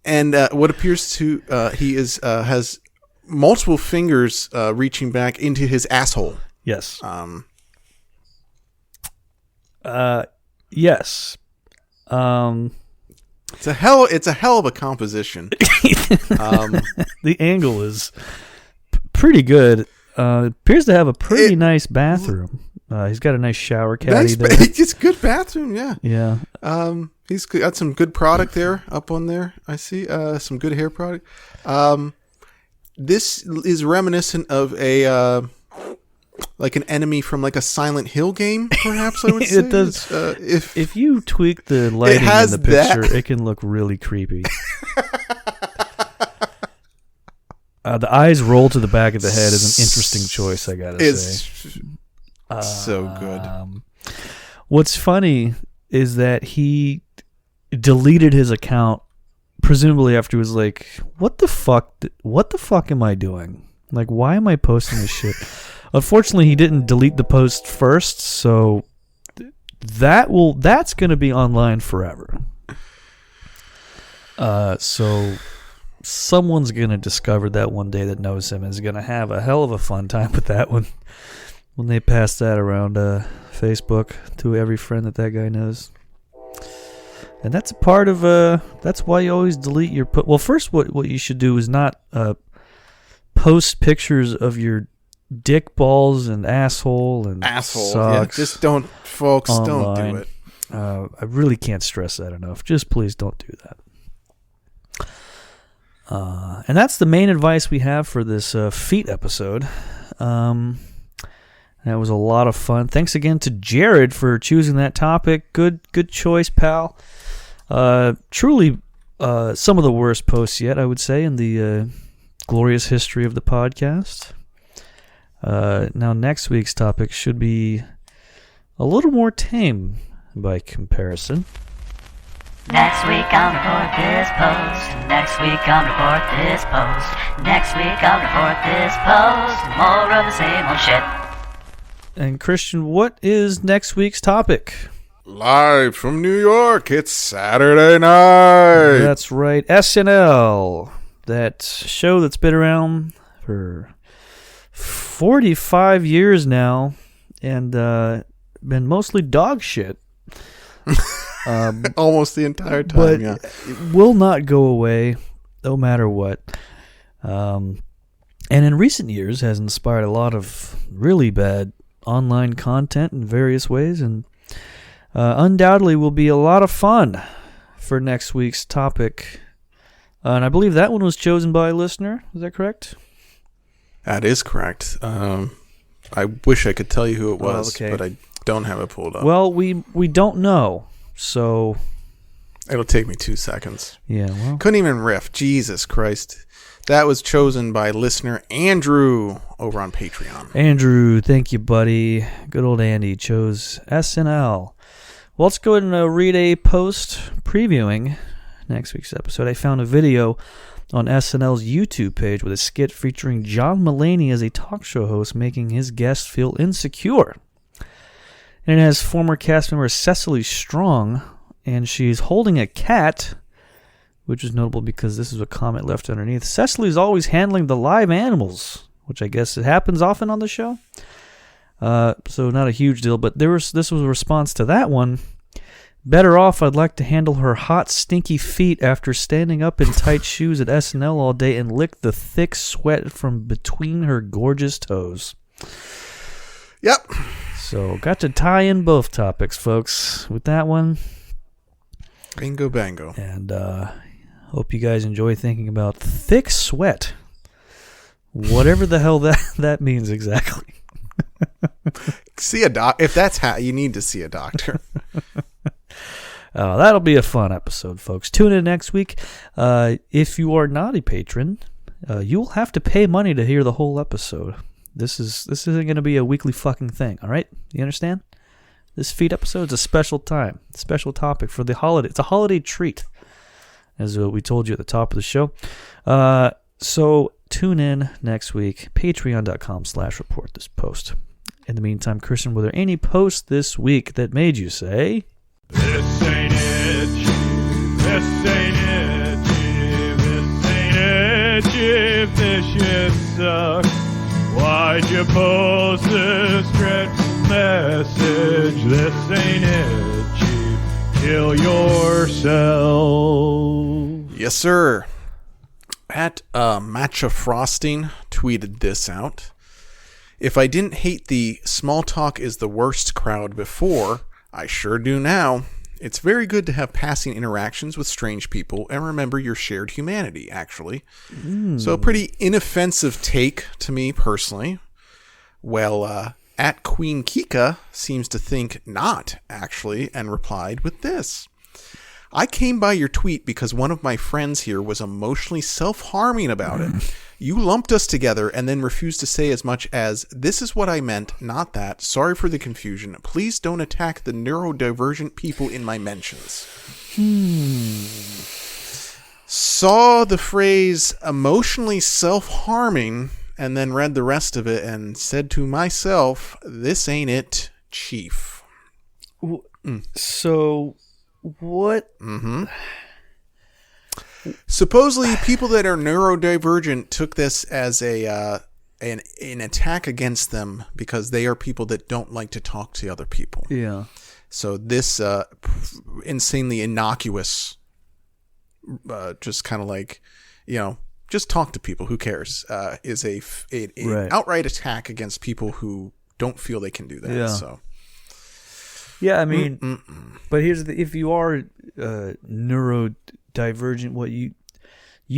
C: and what appears to he has multiple fingers reaching back into his asshole.
B: Yes. Yes.
C: It's a hell of a composition.
B: The angle is pretty good. Appears to have a pretty nice bathroom. He's got a nice shower caddy there.
C: It's a good bathroom, yeah.
B: Yeah.
C: He's got some good product there up on there. I see some good hair product. This is reminiscent of a like an enemy from like a Silent Hill game, perhaps I would say.
B: It does. If you tweak the lighting in the picture, it can look really creepy. The eyes roll to the back of the head is an interesting choice, I gotta say.
C: It's so good.
B: What's funny is that he deleted his account, presumably after he was like, what the fuck am I doing? Like, why am I posting this shit? Unfortunately, he didn't delete the post first, so that's going to be online forever. So someone's going to discover that one day that knows him is going to have a hell of a fun time with that one when they pass that around Facebook to every friend that guy knows. And that's a part of that's why you always delete your well, first what you should do is not post pictures of your dick, balls, and asshole and socks.
C: Yeah, just don't, folks,
B: online.
C: Don't do it.
B: I really can't stress that enough. Just please don't do that. And that's the main advice we have for this feet episode. That was a lot of fun. Thanks again to Jared for choosing that topic. Good choice, pal. Truly, some of the worst posts yet, I would say, in the glorious history of the podcast. Now, next week's topic should be a little more tame by comparison.
A: Next week I'll report this post. Next week I'll report this post. Next week I'll report this post. More of the same old shit.
B: And Christian, what is next week's topic?
C: Live from New York, it's Saturday night.
B: That's right, SNL. That show that's been around for 45 years now and been mostly dog shit.
C: Almost the entire time,
B: but
C: yeah.
B: It will not go away no matter what. And in recent years has inspired a lot of really bad online content in various ways, and undoubtedly will be a lot of fun for next week's topic. And I believe that one was chosen by a listener. Is that correct?
C: That is correct. I wish I could tell you who it was,
B: okay.
C: but I don't have it pulled up.
B: Well, we don't know, so
C: it'll take me 2 seconds.
B: yeah. Well,
C: Couldn't even riff. Jesus Christ. That was chosen by listener Andrew over on Patreon.
B: Andrew, thank you, buddy. Good old Andy chose SNL. Well, let's go ahead and read a post previewing next week's episode. I found a video on SNL's YouTube page with a skit featuring John Mulaney as a talk show host making his guests feel insecure. And it has former cast member Cecily Strong, and she's holding a cat, which is notable because this is a comment left underneath. Cecily's always handling the live animals, which I guess it happens often on the show. So not a huge deal, but this was a response to that one. Better off, I'd like to handle her hot, stinky feet after standing up in tight shoes at SNL all day and lick the thick sweat from between her gorgeous toes.
C: Yep.
B: So got to tie in both topics, folks, with that one.
C: Bingo bango.
B: And hope you guys enjoy thinking about thick sweat. Whatever the hell that means exactly.
C: See a doc. If that's how you need to see a doctor.
B: That'll be a fun episode, folks. Tune in next week. If you are not a patron, you will have to pay money to hear the whole episode. This isn't going to be a weekly fucking thing, all right? You understand? This feed episode is a special time, special topic for the holiday. It's a holiday treat, as we told you at the top of the show. So tune in next week, patreon.com/report this post. In the meantime, Christian, were there any posts this week that made you say,
D: "This ain't it, Chief. This ain't it, Chief. This ain't it, Chief. This shit sucks. Why'd you post this dreadful message? This ain't it, Chief. Kill yourself."
C: Yes, sir. At Matcha Frosting tweeted this out. "If I didn't hate the small talk is the worst crowd before, I sure do now. It's very good to have passing interactions with strange people and remember your shared humanity, actually." So a pretty inoffensive take to me personally. Well, at Queen Kika seems to think not, actually, and replied with this. "I came by your tweet because one of my friends here was emotionally self-harming about it. You lumped us together and then refused to say as much as, 'This is what I meant, not that. Sorry for the confusion. Please don't attack the neurodivergent people in my mentions.'" Saw the phrase emotionally self-harming and then read the rest of it and said to myself, "This ain't it, Chief."
B: So, what?
C: Supposedly, people that are neurodivergent took this as an attack against them because they are people that don't like to talk to other people.
B: Yeah.
C: So this insanely innocuous, just kind of like, just talk to people. Who cares? Is an
B: Right.
C: outright attack against people who don't feel they can do that.
B: Yeah.
C: So.
B: Yeah, I mean, but here's if you are neurodivergent, what you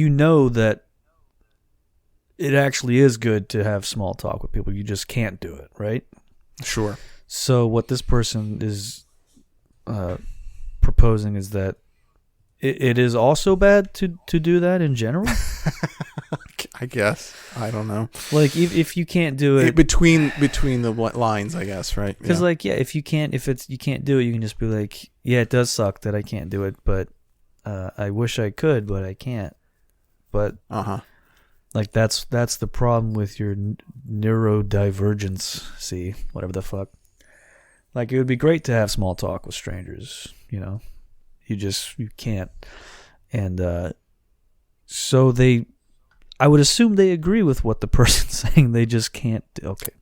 B: know that it actually is good to have small talk with people. You just can't do it, right?
C: Sure.
B: So what this person is proposing is that it is also bad to do that in general.
C: I guess. I don't know.
B: Like if you can't do it
C: between the lines, I guess, right?
B: Because you can't do it, you can just be like, yeah, it does suck that I can't do it, but I wish I could, but I can't. But like that's the problem with your neurodivergence. See, whatever the fuck. Like it would be great to have small talk with strangers. You know, you can't. And so I would assume they agree with what the person's saying. They just can't. Okay.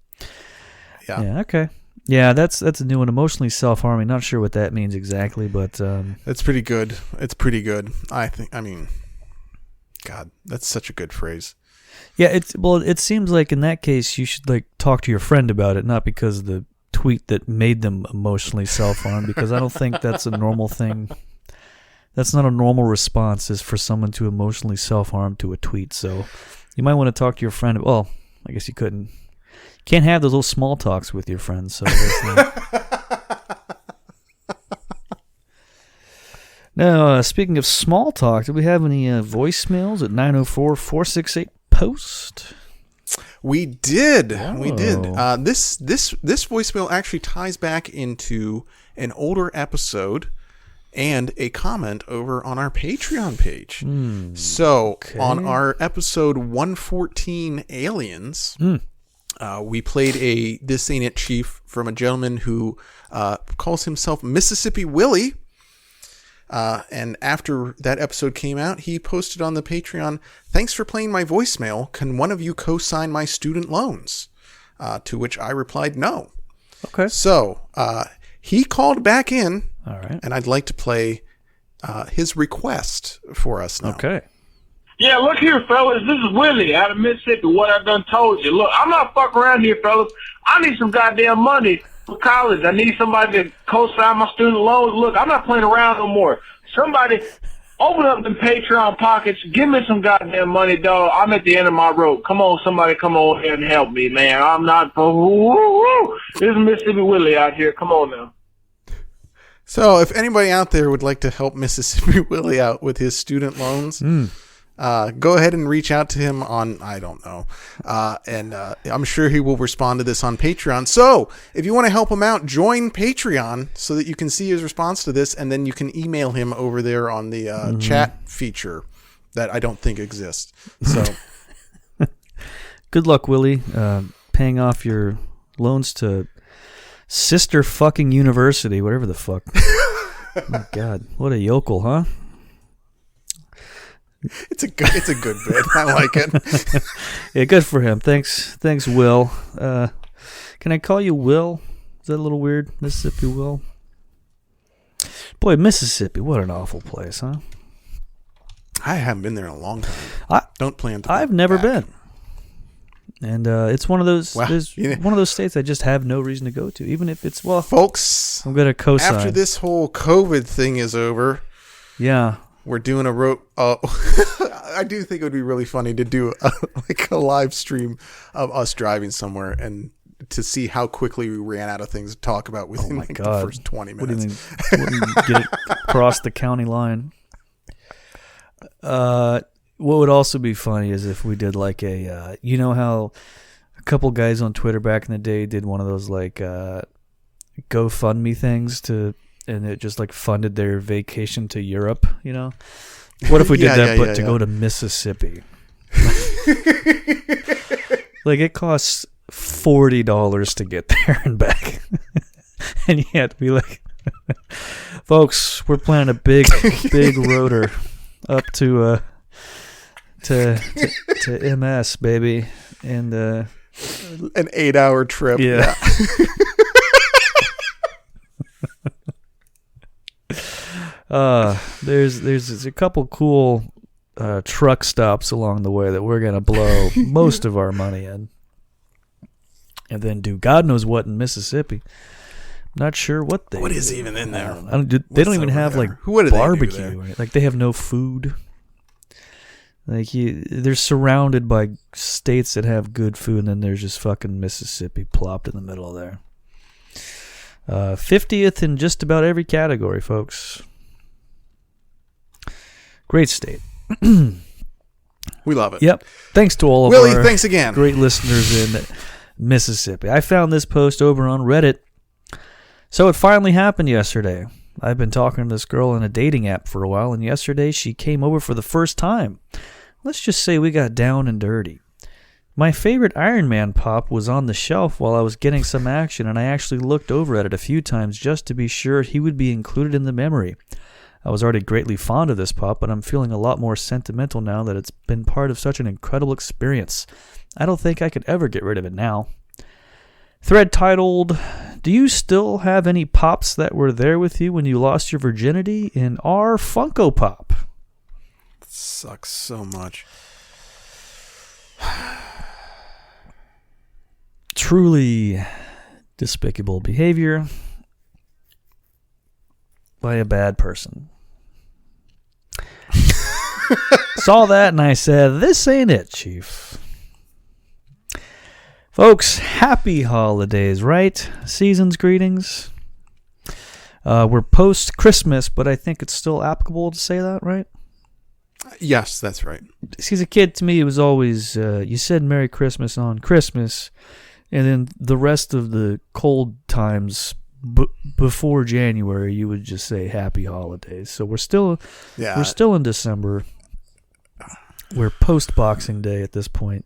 B: Yeah. Okay. Yeah, that's a new one. Emotionally self-harming. Not sure what that means exactly, but
C: it's pretty good. It's pretty good. I mean, God, that's such a good phrase.
B: Yeah, it seems like in that case you should like talk to your friend about it, not because of the tweet that made them emotionally self-harm, because I don't think that's a normal thing. That's not a normal response, is for someone to emotionally self-harm to a tweet. So you might want to talk to your friend. Well, I guess you couldn't. Can't have those little small talks with your friends. So now, speaking of small talk, do we have any voicemails at 904-468-POST?
C: We did.
B: Oh.
C: We did. This voicemail actually ties back into an older episode and a comment over on our Patreon page. So on our episode 114, Aliens, we played a This Ain't It Chief from a gentleman who calls himself Mississippi Willie. And after that episode came out, he posted on the Patreon, "Thanks for playing my voicemail. Can one of you co-sign my student loans?" To which I replied, no.
B: Okay.
C: So he called back in.
B: All right.
C: And I'd like to play his request for us now.
B: Okay.
E: Yeah, look here, fellas. This is Willie out of Mississippi. What I done told you. Look, I'm not fucking around here, fellas. I need some goddamn money for college. I need somebody to co-sign my student loans. Look, I'm not playing around no more. Somebody open up the Patreon pockets. Give me some goddamn money, dog. I'm at the end of my rope. Come on, somebody come on here and help me, man. I'm not... This is Mississippi Willie out here. Come on now.
C: So if anybody out there would like to help Mississippi Willie out with his student loans, go ahead and reach out to him on, I don't know. And I'm sure he will respond to this on Patreon. So if you want to help him out, join Patreon so that you can see his response to this, and then you can email him over there on the chat feature that I don't think exists. So
B: good luck, Willie, paying off your loans to Sister fucking University, whatever the fuck. Oh my God, what a yokel, huh?
C: It's a good bit. I like it.
B: Yeah, good for him. Thanks, Will. Can I call you Will? Is that a little weird, Mississippi Will? Boy, Mississippi, what an awful place, huh?
C: I haven't been there in a long time. Don't plan to.
B: I've never been. And it's one of those one of those states I just have no reason to go to, even if it's
C: folks.
B: I'm gonna co-sign
C: after this whole COVID thing is over.
B: Yeah,
C: we're doing a I do think it would be really funny to do a live stream of us driving somewhere and to see how quickly we ran out of things to talk about within the first 20 minutes.
B: Wouldn't get it across the county line. What would also be funny is if we did like a, you know how a couple guys on Twitter back in the day did one of those like GoFundMe things and it just like funded their vacation to Europe, you know? What if we did that, to go to Mississippi? Like it costs $40 to get there and back. And you have to be like, folks, we're planning a big rotor up to MS, baby, and an
C: 8-hour trip.
B: Yeah. There's a couple cool truck stops along the way that we're gonna blow most of our money in, and then do God knows what in Mississippi. Not sure what they.
C: What is even in there?
B: They don't even have like barbecue. Right? Like they have no food. Like they're surrounded by states that have good food, and then there's just fucking Mississippi plopped in the middle of there. 50th in just about every category, folks. Great state.
C: We love it.
B: Yep. Thanks to all of
C: Willie,
B: our
C: thanks again.
B: Great listeners in Mississippi. I found this post over on Reddit. So it finally happened yesterday. I've been talking to this girl in a dating app for a while, and yesterday she came over for the first time. Let's just say we got down and dirty. My favorite Iron Man pop was on the shelf while I was getting some action, and I actually looked over at it a few times just to be sure he would be included in the memory. I was already greatly fond of this pop, but I'm feeling a lot more sentimental now that it's been part of such an incredible experience. I don't think I could ever get rid of it now. Thread titled, "Do you still have any pops that were there with you when you lost your virginity in our Funko Pop?"
C: It sucks so much.
B: Truly despicable behavior by a bad person. Saw that and I said, this ain't it, Chief. Folks, happy holidays, right? Season's greetings. We're post-Christmas, but I think it's still applicable to say that, right?
C: Yes, that's right.
B: See, as a kid, to me, it was always, you said Merry Christmas on Christmas, and then the rest of the cold times before January, you would just say Happy Holidays. So we're still in December. We're post-Boxing Day at this point.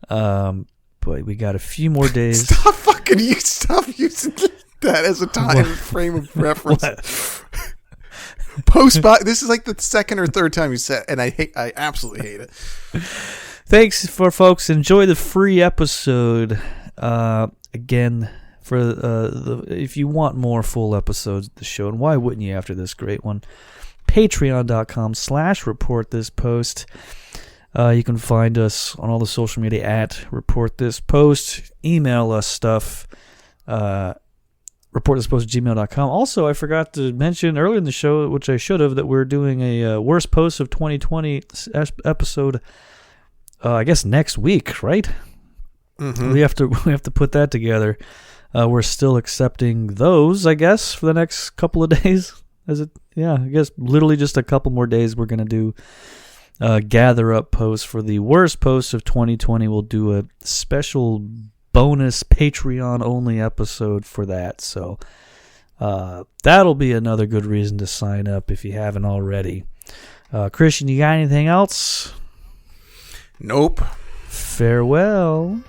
B: But we got a few more days.
C: Stop using that as a time frame of reference. This is like the second or third time you said, and I absolutely hate it.
B: Thanks for folks. Enjoy the free episode. Again, for if you want more full episodes of the show, and why wouldn't you after this great one? Patreon.com/reportthispost. You can find us on all the social media at reportthispost. Email us stuff. reportthispost@gmail.com. Also, I forgot to mention earlier in the show, which I should have, that we're doing a worst post of 2020 episode. I guess next week, right? Mm-hmm. We have to put that together. We're still accepting those, I guess, for the next couple of days. I guess literally just a couple more days. We're gonna do gather up posts for the worst post of 2020. We'll do a special bonus Patreon only episode for that. So that'll be another good reason to sign up if you haven't already. Christian, you got anything else?
C: Nope.
B: Farewell.